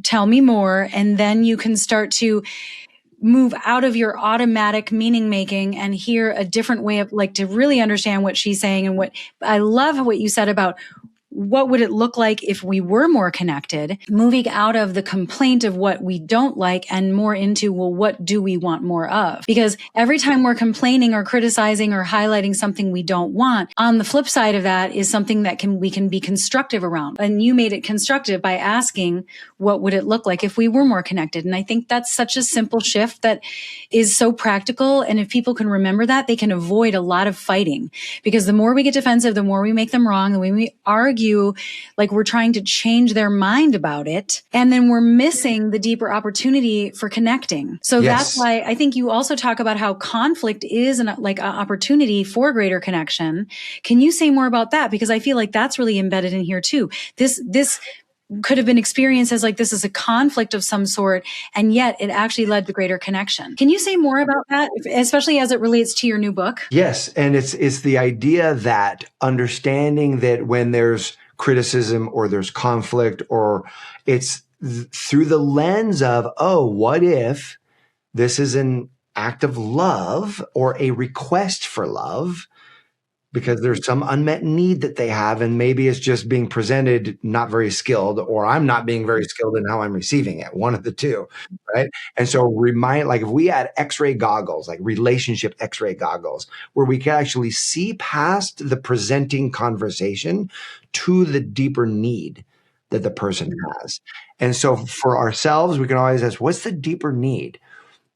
tell me more. And then you can start to move out of your automatic meaning making and hear a different way of to really understand what she's saying. And what I love what you said about what would it look like if we were more connected, moving out of the complaint of what we don't like and more into, well, what do we want more of? Because every time we're complaining or criticizing or highlighting something we don't want, on the flip side of that is something that we can be constructive around. And you made it constructive by asking, what would it look like if we were more connected? And I think that's such a simple shift that is so practical. And if people can remember that, they can avoid a lot of fighting, because the more we get defensive, the more we make them wrong, the way we argue like we're trying to change their mind about it. And then we're missing the deeper opportunity for connecting. So that's why I think you also talk about how conflict is an opportunity for greater connection. Can you say more about that? Because I feel like that's really embedded in here too. This could have been experienced as this is a conflict of some sort, and yet it actually led to greater connection. Can you say more about that, especially as it relates to your new book? Yes. And it's the idea that understanding that when there's criticism or there's conflict, or it's through the lens of, oh, what if this is an act of love or a request for love? Because there's some unmet need that they have, and maybe it's just being presented not very skilled, or I'm not being very skilled in how I'm receiving it. One of the two, right? And so if we had X-ray goggles, like relationship X-ray goggles, where we can actually see past the presenting conversation to the deeper need that the person has. And so for ourselves, we can always ask, what's the deeper need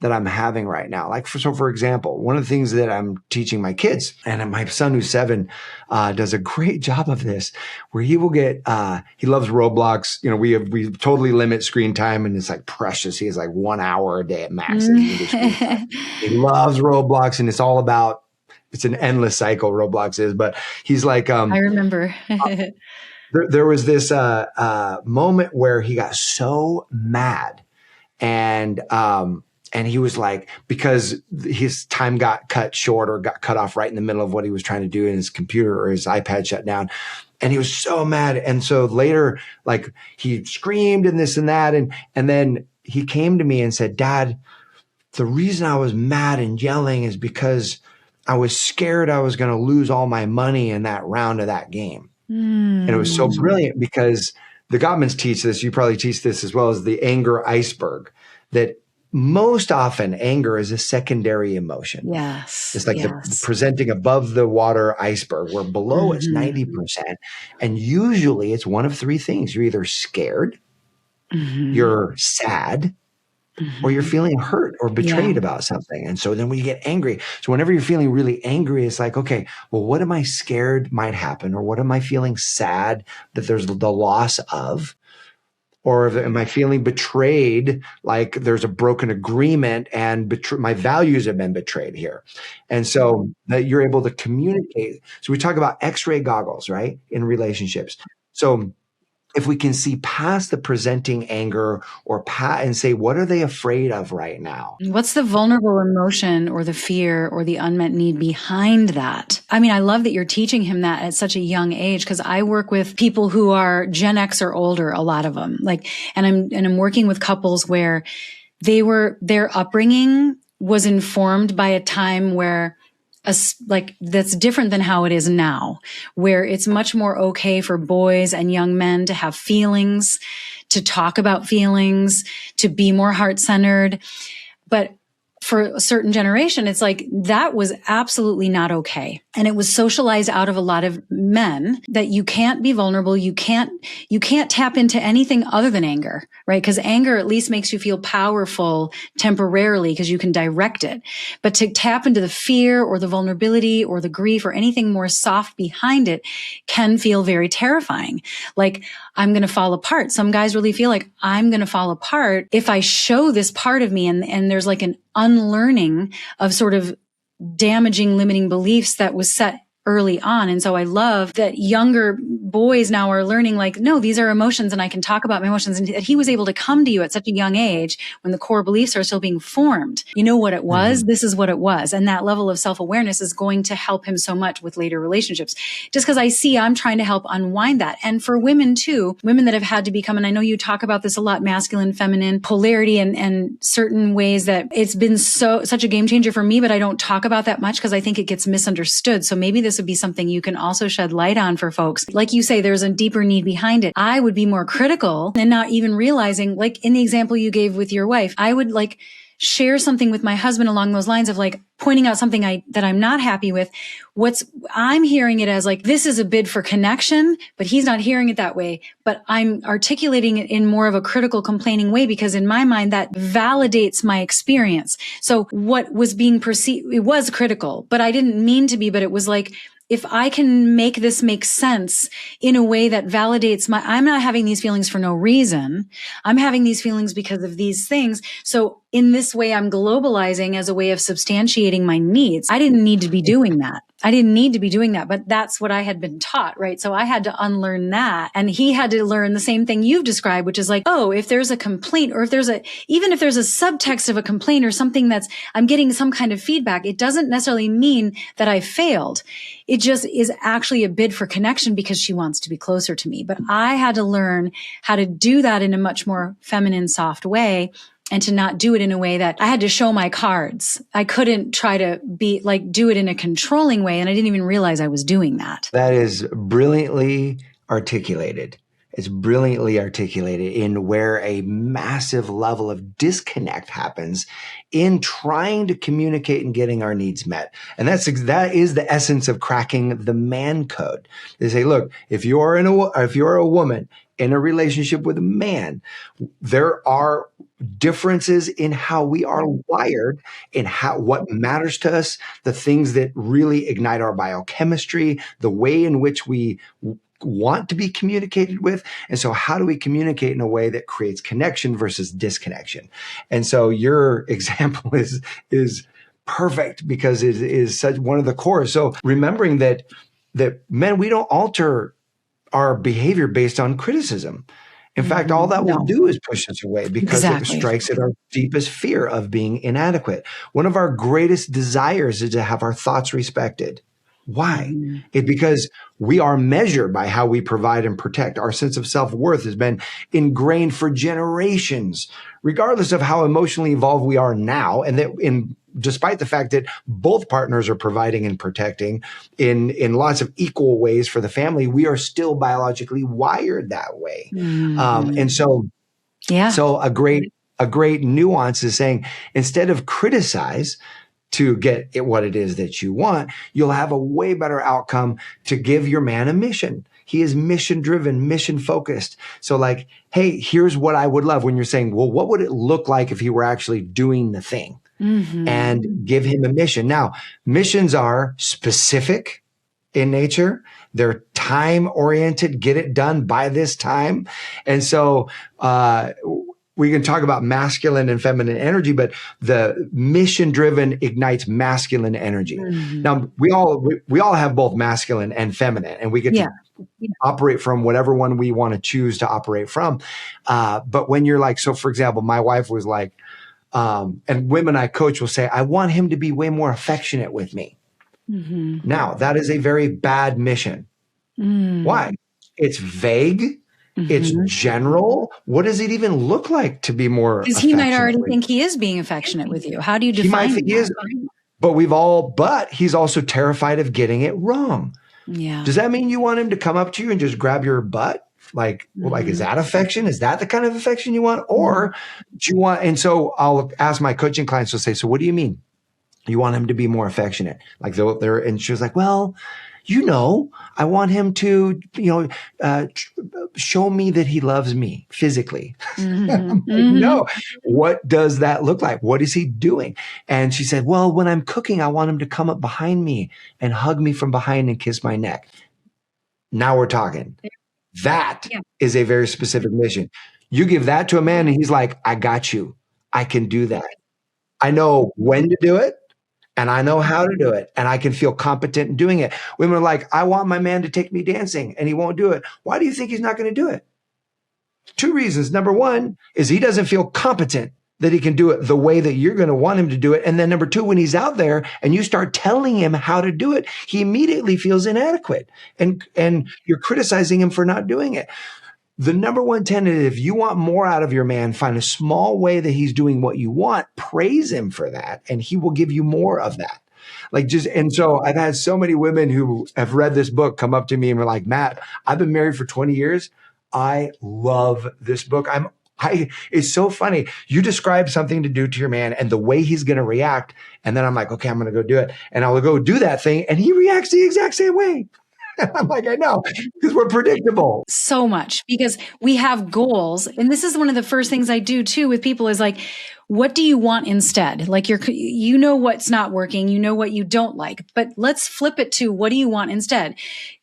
that I'm having right now? For example, one of the things that I'm teaching my kids, and my son who's 7 does a great job of this, where he will get, he loves Roblox. We totally limit screen time, and it's precious. He has 1 hour a day at max. He loves Roblox, and it's all about, it's an endless cycle, Roblox is, but he's I remember. there was this moment where he got so mad, and he was because his time got cut short or got cut off right in the middle of what he was trying to do, and his computer or his iPad shut down. And he was so mad. And so later, he screamed and this and that. And then he came to me and said, Dad, the reason I was mad and yelling is because I was scared I was going to lose all my money in that round of that game. And it was so brilliant, because the Gottmans teach this. You probably teach this as well, as the anger iceberg, that most often anger is a secondary emotion. Yes. It's the presenting above the water iceberg, where below it's 90%. And usually it's one of 3 things. You're either scared, you're sad, or you're feeling hurt or betrayed about something. And so then when you get angry, so whenever you're feeling really angry, it's okay, well, what am I scared might happen? Or what am I feeling sad that there's the loss of? Or am I feeling betrayed, like there's a broken agreement and my values have been betrayed here? And so that you're able to communicate. So we talk about X-ray goggles, right, in relationships. So if we can see past the presenting anger and say, what are they afraid of right now? What's the vulnerable emotion or the fear or the unmet need behind that? I mean, I love that you're teaching him that at such a young age, because I work with people who are Gen X or older, a lot of them. And I'm working with couples where their upbringing was informed by a time where that's different than how it is now, where it's much more okay for boys and young men to have feelings, to talk about feelings, to be more heart-centered. But for a certain generation, it's that was absolutely not okay. And it was socialized out of a lot of men that you can't be vulnerable. You can't tap into anything other than anger, right? Because anger at least makes you feel powerful temporarily, because you can direct it. But to tap into the fear or the vulnerability or the grief or anything more soft behind it can feel very terrifying. I'm going to fall apart. Some guys really feel I'm going to fall apart if I show this part of me. And there's an unlearning of sort of damaging limiting beliefs that was set early on. And so I love that younger boys now are learning like, no, these are emotions and I can talk about my emotions. And that he was able to come to you at such a young age when the core beliefs are still being formed. You know what it was? This is what it was. And that level of self-awareness is going to help him so much with later relationships. Just because I'm trying to help unwind that. And for women too, women that have had to become, and I know you talk about this a lot, masculine, feminine, polarity, and certain ways that it's been such a game changer for me, but I don't talk about that much because I think it gets misunderstood. So maybe this would be something you can also shed light on for folks. Like you say, there's a deeper need behind it. I would be more critical and not even realizing, like in the example you gave with your wife, I would like share something with my husband along those lines of like pointing out something that I'm not happy with. I'm hearing it as like, this is a bid for connection, but he's not hearing it that way. But I'm articulating it in more of a critical, complaining way, because in my mind, that validates my experience. So what was being perceived, it was critical, but I didn't mean to be, but it was like, if I can make this make sense in a way that validates I'm not having these feelings for no reason. I'm having these feelings because of these things. So in this way, I'm globalizing as a way of substantiating my needs. I didn't need to be doing that. But that's what I had been taught, right? So I had to unlearn that. And he had to learn the same thing you've described, which is like, oh, if there's a complaint, or even if there's a subtext of a complaint or something I'm getting some kind of feedback, it doesn't necessarily mean that I failed. It just is actually a bid for connection because she wants to be closer to me. But I had to learn how to do that in a much more feminine, soft way, and to not do it in a way that I had to show my cards. I couldn't try to do it in a controlling way. And I didn't even realize I was doing that. That is brilliantly articulated. It's brilliantly articulated in where a massive level of disconnect happens in trying to communicate and getting our needs met. And that is the essence of cracking the man code. They say, look, if you're a woman in a relationship with a man, there are differences in how we are wired, in what matters to us, the things that really ignite our biochemistry, the way in which we want to be communicated with. And so how do we communicate in a way that creates connection versus disconnection? And so your example is perfect because it is such one of the cores. So remembering that men, we don't alter our behavior based on criticism. In fact, all that will do is push us away because it strikes at our deepest fear of being inadequate. One of our greatest desires is to have our thoughts respected. Why? It's because we are measured by how we provide and protect. Our sense of self-worth has been ingrained for generations, regardless of how emotionally evolved we are now. And despite the fact that both partners are providing and protecting in lots of equal ways for the family, we are still biologically wired that way. And so, so a great nuance is saying, instead of criticize to get what it is that you want, you'll have a way better outcome to give your man a mission. He is mission driven, mission focused. So like, hey, here's what I would love when you're saying, well, what would it look like if he were actually doing the thing? And give him a mission. Now, missions are specific in nature. They're time oriented, get it done by this time. And so, we can talk about masculine and feminine energy, but the mission driven ignites masculine energy. Now we all have both masculine and feminine, and we get to operate from whatever one we want to choose to operate from. But when you're like, so for example, my wife was like, and women I coach will say, I want him to be way more affectionate with me. Now that is a very bad mission. Why? It's vague. It's general. What does it even look like to be more affectionate? Because he might already think he is being affectionate with you. How do you define that? He might think he is, but he's also terrified of getting it wrong. Yeah. Does that mean you want him to come up to you and just grab your butt? Like, is that affection? Is that the kind of affection you want? Or do you want, and so I'll ask my coaching clients to say, so what do you mean? You want him to be more affectionate? Like and she was like, well, I want him to, show me that he loves me physically. No, what does that look like? What is he doing? And she said, well, when I'm cooking, I want him to come up behind me and hug me from behind and kiss my neck. Now we're talking. That is a very specific mission. You give that to a man and he's like, I got you. I can do that. I know when to do it. and I know how to do it, and I can feel competent in doing it. Women are like, I want my man to take me dancing, and he won't do it. Why do you think he's not going to do it? Two reasons. Number one is he doesn't feel competent that he can do it the way that you're going to want him to do it. And then number two, when he's out there and you start telling him how to do it, he immediately feels inadequate, and you're criticizing him for not doing it. The number one tenet, if you want more out of your man, find a small way that he's doing what you want, praise him for that, and he will give you more of that. And so I've had so many women who have read this book come up to me and were like, Matt, I've been married for 20 years. I love this book. It's so funny. You describe something to do to your man and the way he's going to react. And then I'm like, okay, I'm going to go do it. And I'll go do that thing. And he reacts the exact same way. I'm like, I know, because we're predictable. So much, because we have goals. And this is one of the first things I do too with people is like, what do you want instead? Like you know what's not working, you know what you don't like, but let's flip it to what do you want instead?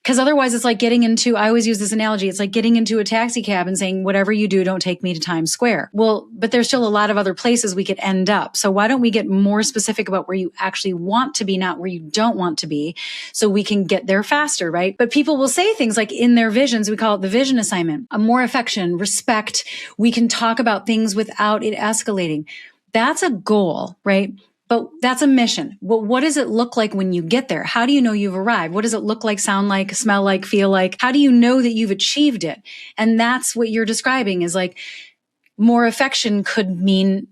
Because otherwise it's like getting into, I always use this analogy, it's like getting into a taxi cab and saying, whatever you do, don't take me to Times Square. Well, but there's still a lot of other places we could end up. So why don't we get more specific about where you actually want to be, not where you don't want to be, so we can get there faster, right? But people will say things like in their visions, we call it the vision assignment, more affection, respect. We can talk about things without it escalating. That's a goal, right? But that's a mission. Well, what does it look like when you get there? How do you know you've arrived? What does it look like, sound like, smell like, feel like? How do you know that you've achieved it? And that's what you're describing is like, more affection could mean,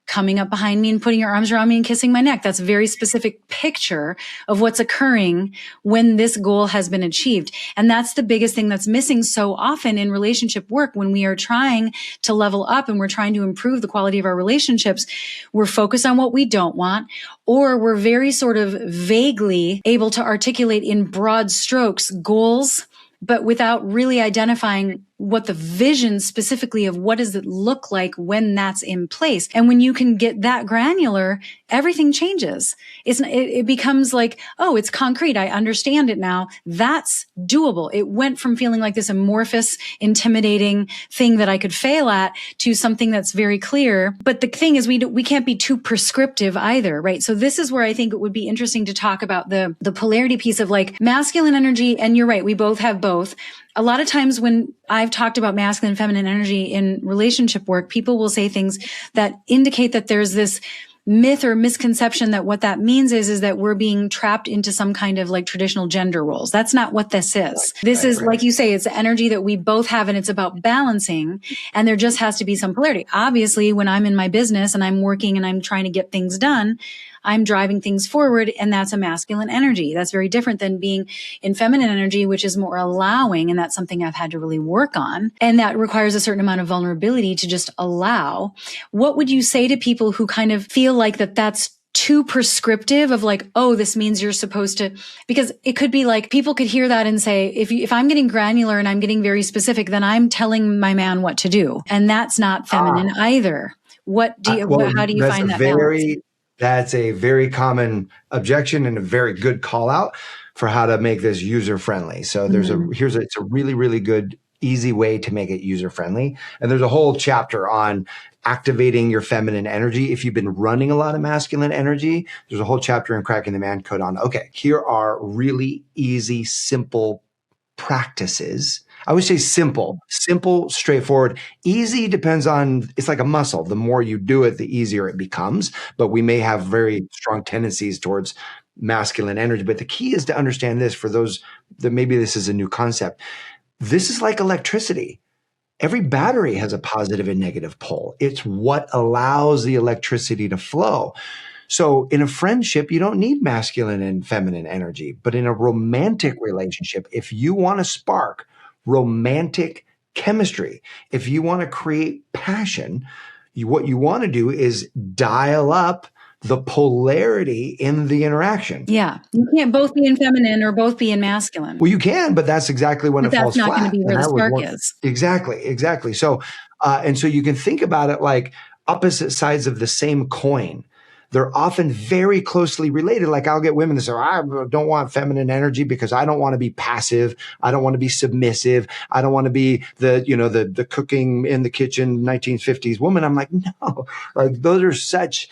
coming up behind me and putting your arms around me and kissing my neck. That's a very specific picture of what's occurring when this goal has been achieved. And that's the biggest thing that's missing so often in relationship work. When we are trying to level up and we're trying to improve the quality of our relationships, we're focused on what we don't want, or we're very sort of vaguely able to articulate in broad strokes goals, but without really identifying what the vision specifically of what does it look like when that's in place. And when you can get that granular, everything changes. It becomes like, oh, it's concrete. I understand it now. That's doable. It went from feeling like this amorphous, intimidating thing that I could fail at to something that's very clear. But the thing is, we can't be too prescriptive either, right? So this is where I think it would be interesting to talk about the polarity piece of like masculine energy. And you're right. We both have both. A lot of times when I've talked about masculine and feminine energy in relationship work, people will say things that indicate that there's this myth or misconception that what that means is that we're being trapped into some kind of like traditional gender roles. That's not what this is. This is, like you say, it's the energy that we both have, and it's about balancing, and there just has to be some polarity. Obviously, when I'm in my business and I'm working and I'm trying to get things done, I'm driving things forward, and that's a masculine energy. That's very different than being in feminine energy, which is more allowing, and that's something I've had to really work on. And that requires a certain amount of vulnerability to just allow. What would you say to people who kind of feel like that's too prescriptive of like, oh, this means you're supposed to, because it could be like people could hear that and say, if I'm getting granular and I'm getting very specific, then I'm telling my man what to do. And that's not feminine either. How do you find that balance? That's a very common objection and a very good call out for how to make this user friendly. So it's a really, really good, easy way to make it user friendly. And there's a whole chapter on activating your feminine energy. If you've been running a lot of masculine energy, there's a whole chapter in Cracking the Man Code on, okay, here are really easy, simple practices. I would say simple, straightforward. Easy depends on, it's like a muscle. The more you do it, the easier it becomes. But we may have very strong tendencies towards masculine energy. But the key is to understand this for those that maybe this is a new concept. This is like electricity. Every battery has a positive and negative pole. It's what allows the electricity to flow. So in a friendship, you don't need masculine and feminine energy. But in a romantic relationship, if you want to spark romantic chemistry, if you want to create passion, what you want to do is dial up the polarity in the interaction. Yeah. You can't both be in feminine or both be in masculine. Well, you can, but that's exactly when it falls flat. That's not going to be where the spark is. Exactly. So, and so you can think about it like opposite sides of the same coin. They're often very closely related. Like I'll get women that say, I don't want feminine energy because I don't want to be passive. I don't want to be submissive. I don't want to be the cooking in the kitchen 1950s woman. I'm like, no, like those are such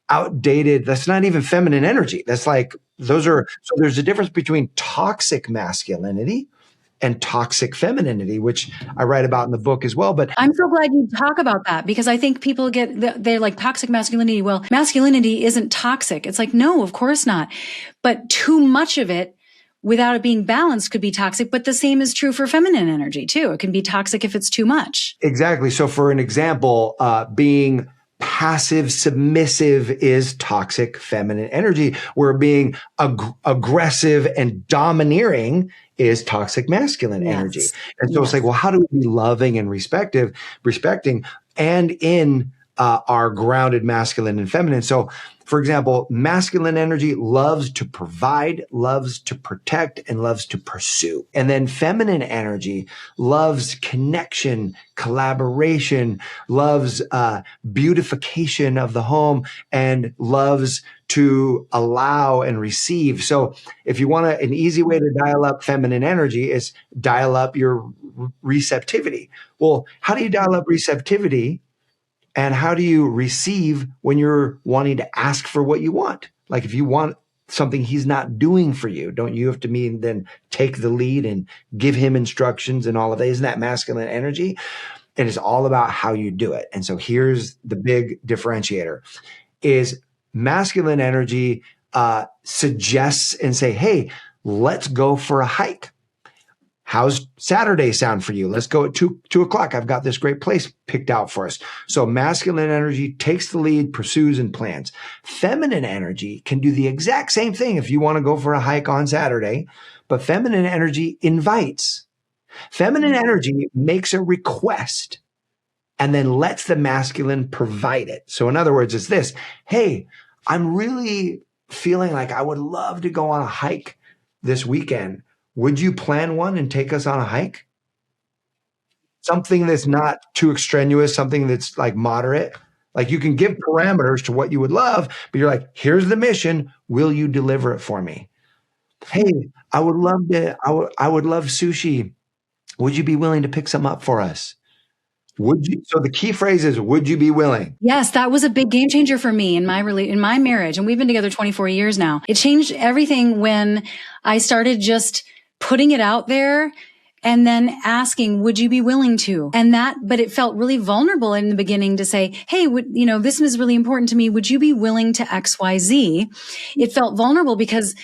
outdated. That's not even feminine energy. That's like, so there's a difference between toxic masculinity and toxic femininity, which I write about in the book as well. But I'm so glad you talk about that, because I think people they're like toxic masculinity. Well, masculinity isn't toxic. It's like, no, of course not. But too much of it without it being balanced could be toxic. But the same is true for feminine energy too. It can be toxic if it's too much. Exactly. So for an example, being passive submissive is toxic feminine energy, where being aggressive and domineering is toxic masculine energy. And so it's like, well, how do we be loving and respecting and in our grounded masculine and feminine? So for example, masculine energy loves to provide, loves to protect, and loves to pursue. And then feminine energy loves connection, collaboration, loves beautification of the home, and loves to allow and receive. So if you want an easy way to dial up feminine energy is dial up your receptivity. Well, how do you dial up receptivity? And how do you receive when you're wanting to ask for what you want? Like if you want something he's not doing for you, don't you have to then take the lead and give him instructions and all of that? Isn't that masculine energy? And it's all about how you do it. And so here's the big differentiator is masculine energy suggests and say, hey, let's go for a hike. How's Saturday sound for you? Let's go at 2 o'clock. I've got this great place picked out for us. So masculine energy takes the lead, pursues, and plans. Feminine energy can do the exact same thing if you want to go for a hike on Saturday, but feminine energy invites. Feminine energy makes a request and then lets the masculine provide it. So in other words, it's this: hey, I'm really feeling like I would love to go on a hike this weekend. Would you plan one and take us on a hike? Something that's not too extraneous, something that's like moderate. Like you can give parameters to what you would love, but you're like, here's the mission. Will you deliver it for me? Hey, I would love sushi. Would you be willing to pick some up for us? Would you? So the key phrase is, would you be willing? Yes, that was a big game changer for me in my marriage. And we've been together 24 years now. It changed everything when I started just putting it out there and then asking, would you be willing to? But it felt really vulnerable in the beginning to say, hey, this is really important to me. Would you be willing to X, Y, Z? It felt vulnerable because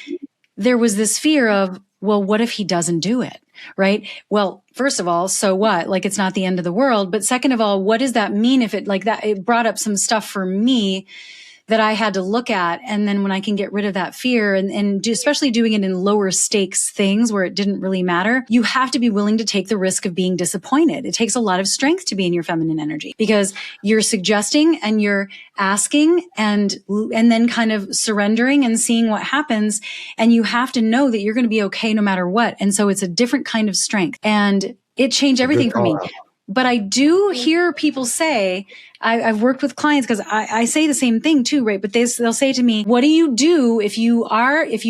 there was this fear of, well, what if he doesn't do it? Right? Well, first of all, so what? Like, it's not the end of the world. But second of all, what does that mean if it brought up some stuff for me that I had to look at. And then when I can get rid of that fear especially doing it in lower stakes things where it didn't really matter, you have to be willing to take the risk of being disappointed. It takes a lot of strength to be in your feminine energy because you're suggesting and you're asking and then kind of surrendering and seeing what happens. And you have to know that you're going to be okay no matter what. And so it's a different kind of strength, and it changed everything for me. But I do hear people say, I've worked with clients because I say the same thing too, right? But they'll say to me, what do you do if you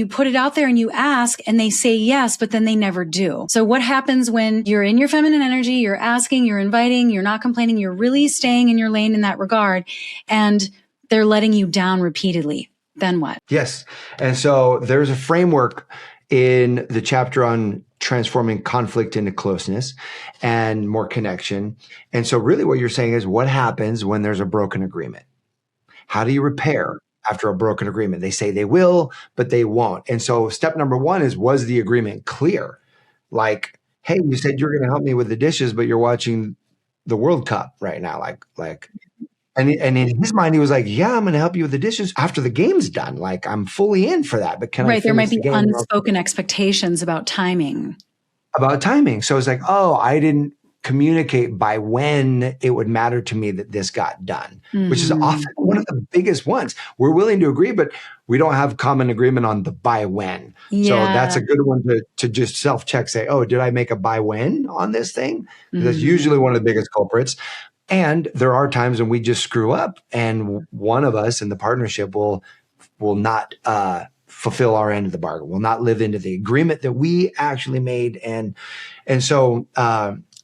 put it out there and you ask and they say yes, but then they never do? So what happens when you're in your feminine energy, you're asking, you're inviting, you're not complaining, you're really staying in your lane in that regard, and they're letting you down repeatedly? Then what? Yes. And so there's a framework in the chapter on transforming conflict into closeness and more connection. And so really what you're saying is, what happens when there's a broken agreement? How do you repair after a broken agreement? They say they will, but they won't. And so step number one is, was the agreement clear? Like, hey, you said you're going to help me with the dishes, but you're watching the World Cup right now. And in his mind, he was like, yeah, I'm going to help you with the dishes after the game's done. Like, I'm fully in for that. But there might be unspoken expectations about timing. So it's like, oh, I didn't communicate by when it would matter to me that this got done, which is often one of the biggest ones. We're willing to agree, but we don't have common agreement on the by when. Yeah. So that's a good one to just self-check, say, oh, did I make a by when on this thing? That's usually one of the biggest culprits. And there are times when we just screw up and one of us in the partnership will not fulfill our end of the bargain, will not live into the agreement that we actually made. And so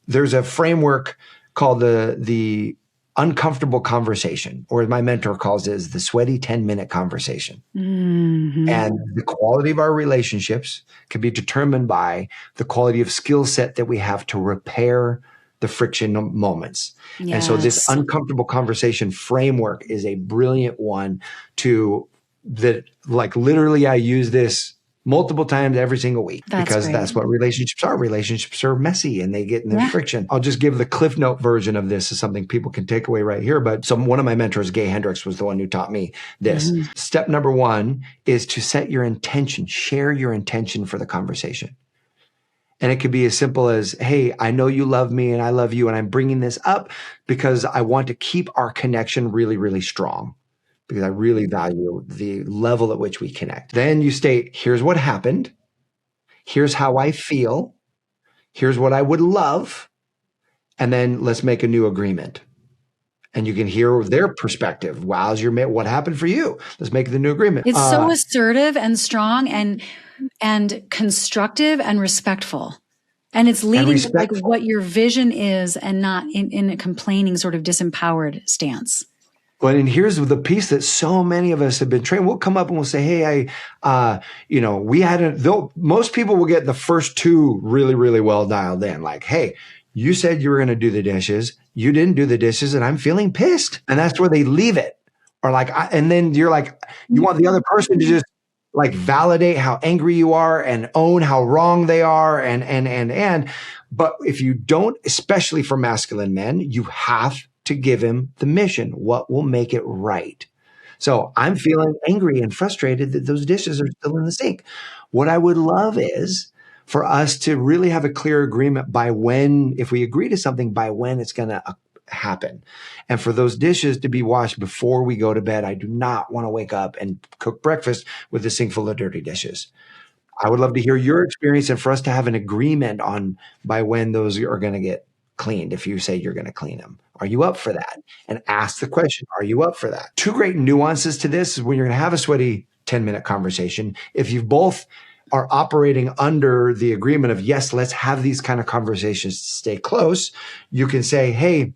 there's a framework called the uncomfortable conversation, or as my mentor calls it, is the sweaty 10-minute conversation. Mm-hmm. And the quality of our relationships can be determined by the quality of skill set that we have to repair the friction moments. Yes. And so this uncomfortable conversation framework is a brilliant one like literally I use this multiple times every single week because that's what relationships are. Relationships are messy and they get in their friction. I'll just give the Cliff Note version of this as something people can take away right here. But one of my mentors, Gay Hendricks, was the one who taught me this. Mm-hmm. Step number 1 is to set your intention, share your intention for the conversation. And it could be as simple as, hey, I know you love me and I love you. And I'm bringing this up because I want to keep our connection really, really strong, because I really value the level at which we connect. Then you state, here's what happened. Here's how I feel. Here's what I would love. And then let's make a new agreement. And you can hear their perspective. Wow, what happened for you? Let's make the new agreement. It's so assertive and strong and constructive and respectful. And it's leading to like what your vision is and not in a complaining sort of disempowered stance. But and here's the piece that so many of us have been trained. We'll come up and we'll say, hey, we hadn't, though most people will get the first 2 really, really well dialed in. Like, hey, you said you were going to do the dishes. You didn't do the dishes and I'm feeling pissed. And that's where they leave it. Or like, and then you're like, you want the other person to just like validate how angry you are and own how wrong they are. But if you don't, especially for masculine men, you have to give him the mission. What will make it right? So I'm feeling angry and frustrated that those dishes are still in the sink. What I would love is for us to really have a clear agreement by when, if we agree to something, by when it's going to happen. And for those dishes to be washed before we go to bed. I do not want to wake up and cook breakfast with a sink full of dirty dishes. I would love to hear your experience and for us to have an agreement on by when those are going to get cleaned. If you say you're going to clean them, are you up for that? And ask the question, are you up for that? 2 great nuances to this is when you're going to have a sweaty 10-minute conversation. If you both are operating under the agreement of, yes, let's have these kind of conversations to stay close, you can say, hey,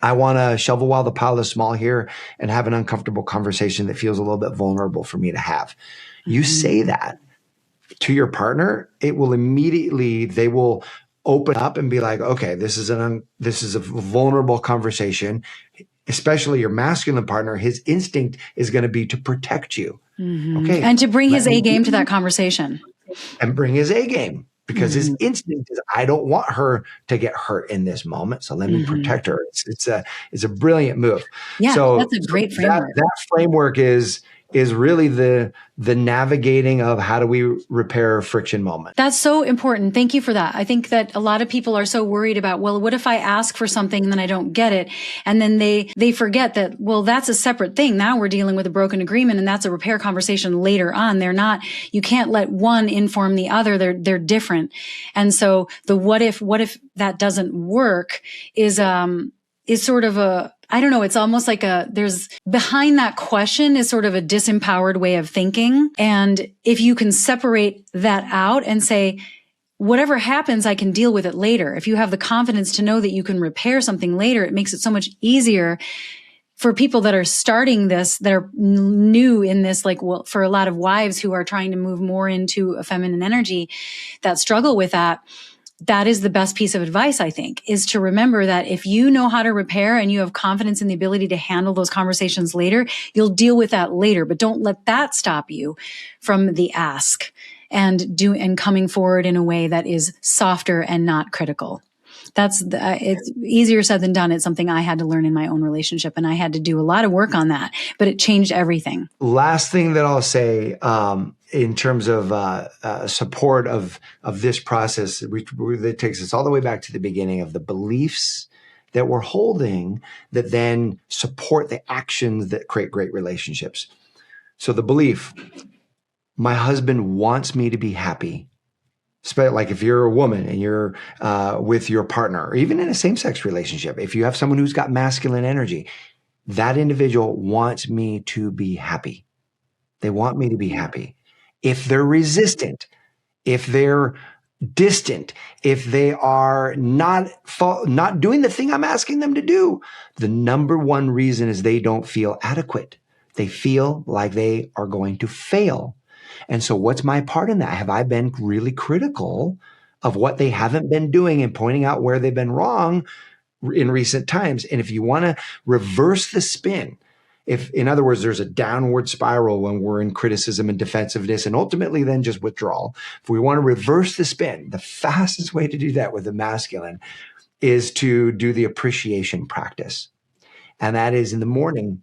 I want to shovel while the pile is small here and have an uncomfortable conversation that feels a little bit vulnerable for me to have. Mm-hmm. You say that to your partner, it will immediately, they will open up and be like, okay, this is a vulnerable conversation, especially your masculine partner. His instinct is going to be to protect you. Mm-hmm. Okay. And to bring his A game to that conversation. And bring his A game. Because his instinct is, I don't want her to get hurt in this moment. So let me protect her. It's a brilliant move. Yeah, so that's a great framework. That framework is really the navigating of how do we repair a friction moment. That's so important. Thank you for that. I think that a lot of people are so worried about, well, what if I ask for something and then I don't get it? And then they forget that, well, that's a separate thing. Now we're dealing with a broken agreement and that's a repair conversation later on. You can't let one inform the other. They're different. And so the what if that doesn't work is sort of I don't know, it's almost like there's behind that question is sort of a disempowered way of thinking. And if you can separate that out and say, whatever happens, I can deal with it later. If you have the confidence to know that you can repair something later, it makes it so much easier for people that are starting this, that are new in this, like, well, for a lot of wives who are trying to move more into a feminine energy that struggle with that. That is the best piece of advice, I think, is to remember that if you know how to repair and you have confidence in the ability to handle those conversations later, you'll deal with that later. But don't let that stop you from the ask and coming forward in a way that is softer and not critical. It's easier said than done. It's something I had to learn in my own relationship, and I had to do a lot of work on that, but it changed everything. Last thing that I'll say, in terms of support of this process, that takes us all the way back to the beginning of the beliefs that we're holding that then support the actions that create great relationships. So the belief, my husband wants me to be happy. Like if you're a woman and you're with your partner, or even in a same-sex relationship, if you have someone who's got masculine energy, that individual wants me to be happy. They want me to be happy. If they're resistant, if they're, distant, if they are not doing the thing I'm asking them to do, the number one reason is they don't feel adequate. They feel like they are going to fail. And so what's my part in that? Have I been really critical of what they haven't been doing and pointing out where they've been wrong in recent times? And if you want to reverse the spin, if, in other words, there's a downward spiral when we're in criticism and defensiveness and ultimately then just withdrawal, if we want to reverse the spin, the fastest way to do that with the masculine is to do the appreciation practice. And that is, in the morning,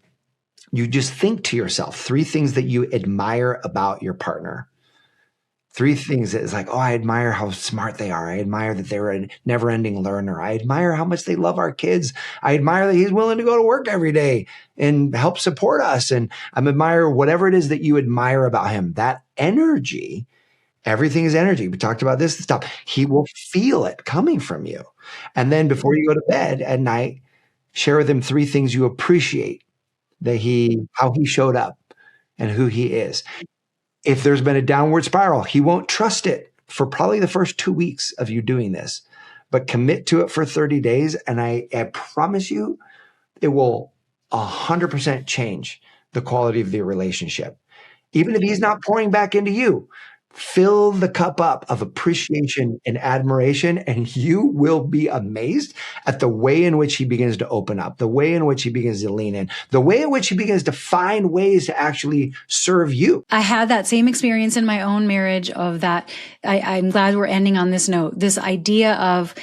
you just think to yourself 3 things that you admire about your partner. 3 things that is like, oh, I admire how smart they are. I admire that they're a never-ending learner. I admire how much they love our kids. I admire that he's willing to go to work every day and help support us. And I admire whatever it is that you admire about him. That energy, everything is energy. We talked about this stuff. He will feel it coming from you. And then before you go to bed at night, share with him 3 things you appreciate how he showed up and who he is. If there's been a downward spiral, he won't trust it for probably the first 2 weeks of you doing this, but commit to it for 30 days. And I promise you, it will 100% change the quality of the relationship. Even if he's not pouring back into you, fill the cup up of appreciation and admiration, and you will be amazed at the way in which he begins to open up, the way in which he begins to lean in, the way in which he begins to find ways to actually serve you. I had that same experience in my own marriage of that. I'm glad we're ending on this note, this idea of,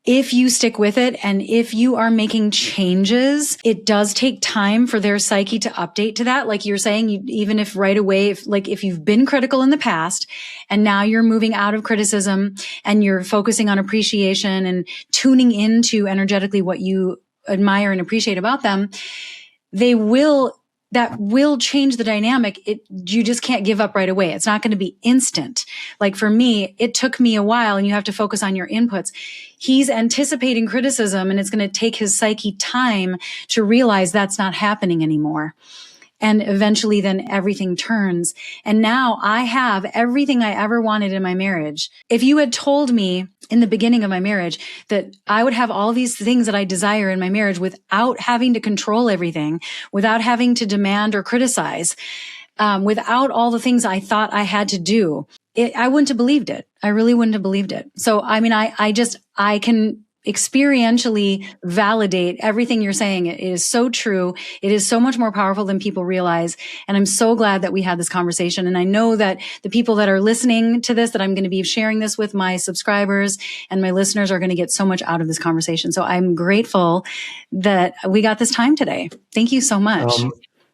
if you stick with it and if you are making changes, it does take time for their psyche to update to that. Like you're saying, even if right away, if you've been critical in the past and now you're moving out of criticism and you're focusing on appreciation and tuning into energetically what you admire and appreciate about them, that will change the dynamic. You just can't give up right away. It's not going to be instant. Like for me, it took me a while, and you have to focus on your inputs. He's anticipating criticism, and it's going to take his psyche time to realize that's not happening anymore. And eventually then everything turns. And now I have everything I ever wanted in my marriage. If you had told me in the beginning of my marriage that I would have all these things that I desire in my marriage without having to control everything, without having to demand or criticize, without all the things I thought I had to do, I wouldn't have believed it. I really wouldn't have believed it. So, I mean, I can experientially validate everything you're saying. It is so true. It is so much more powerful than people realize. And I'm so glad that we had this conversation. And I know that the people that are listening to this, that I'm going to be sharing this with, my subscribers and my listeners, are going to get so much out of this conversation. So I'm grateful that we got this time today. Thank you so much.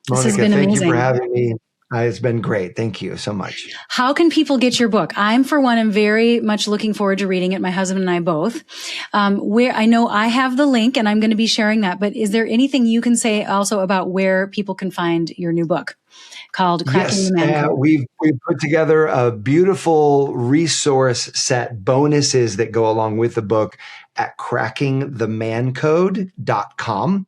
This has been amazing. Thank you for having me. It's been great. Thank you so much. How can people get your book? For one, am very much looking forward to reading it. My husband and I both. Where I know I have the link, and I'm going to be sharing that. But is there anything you can say also about where people can find your new book called Cracking the Man Code? We've put together a beautiful resource set, bonuses that go along with the book at crackingthemancode.com.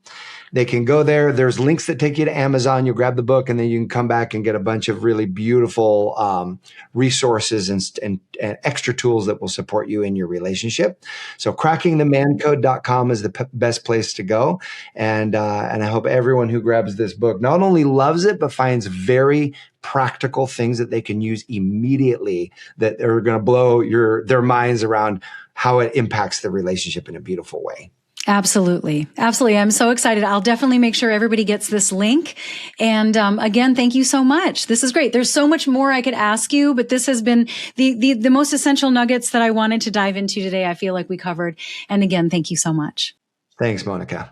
They can go there. There's links that take you to Amazon. You'll grab the book, and then you can come back and get a bunch of really beautiful resources and extra tools that will support you in your relationship. So crackingthemancode.com is the best place to go. And I hope everyone who grabs this book not only loves it, but finds very practical things that they can use immediately that are going to blow their minds around how it impacts the relationship in a beautiful way. Absolutely. Absolutely. I'm so excited. I'll definitely make sure everybody gets this link. And again, thank you so much. This is great. There's so much more I could ask you, but this has been the most essential nuggets that I wanted to dive into today. I feel like we covered. And again, thank you so much. Thanks, Monika.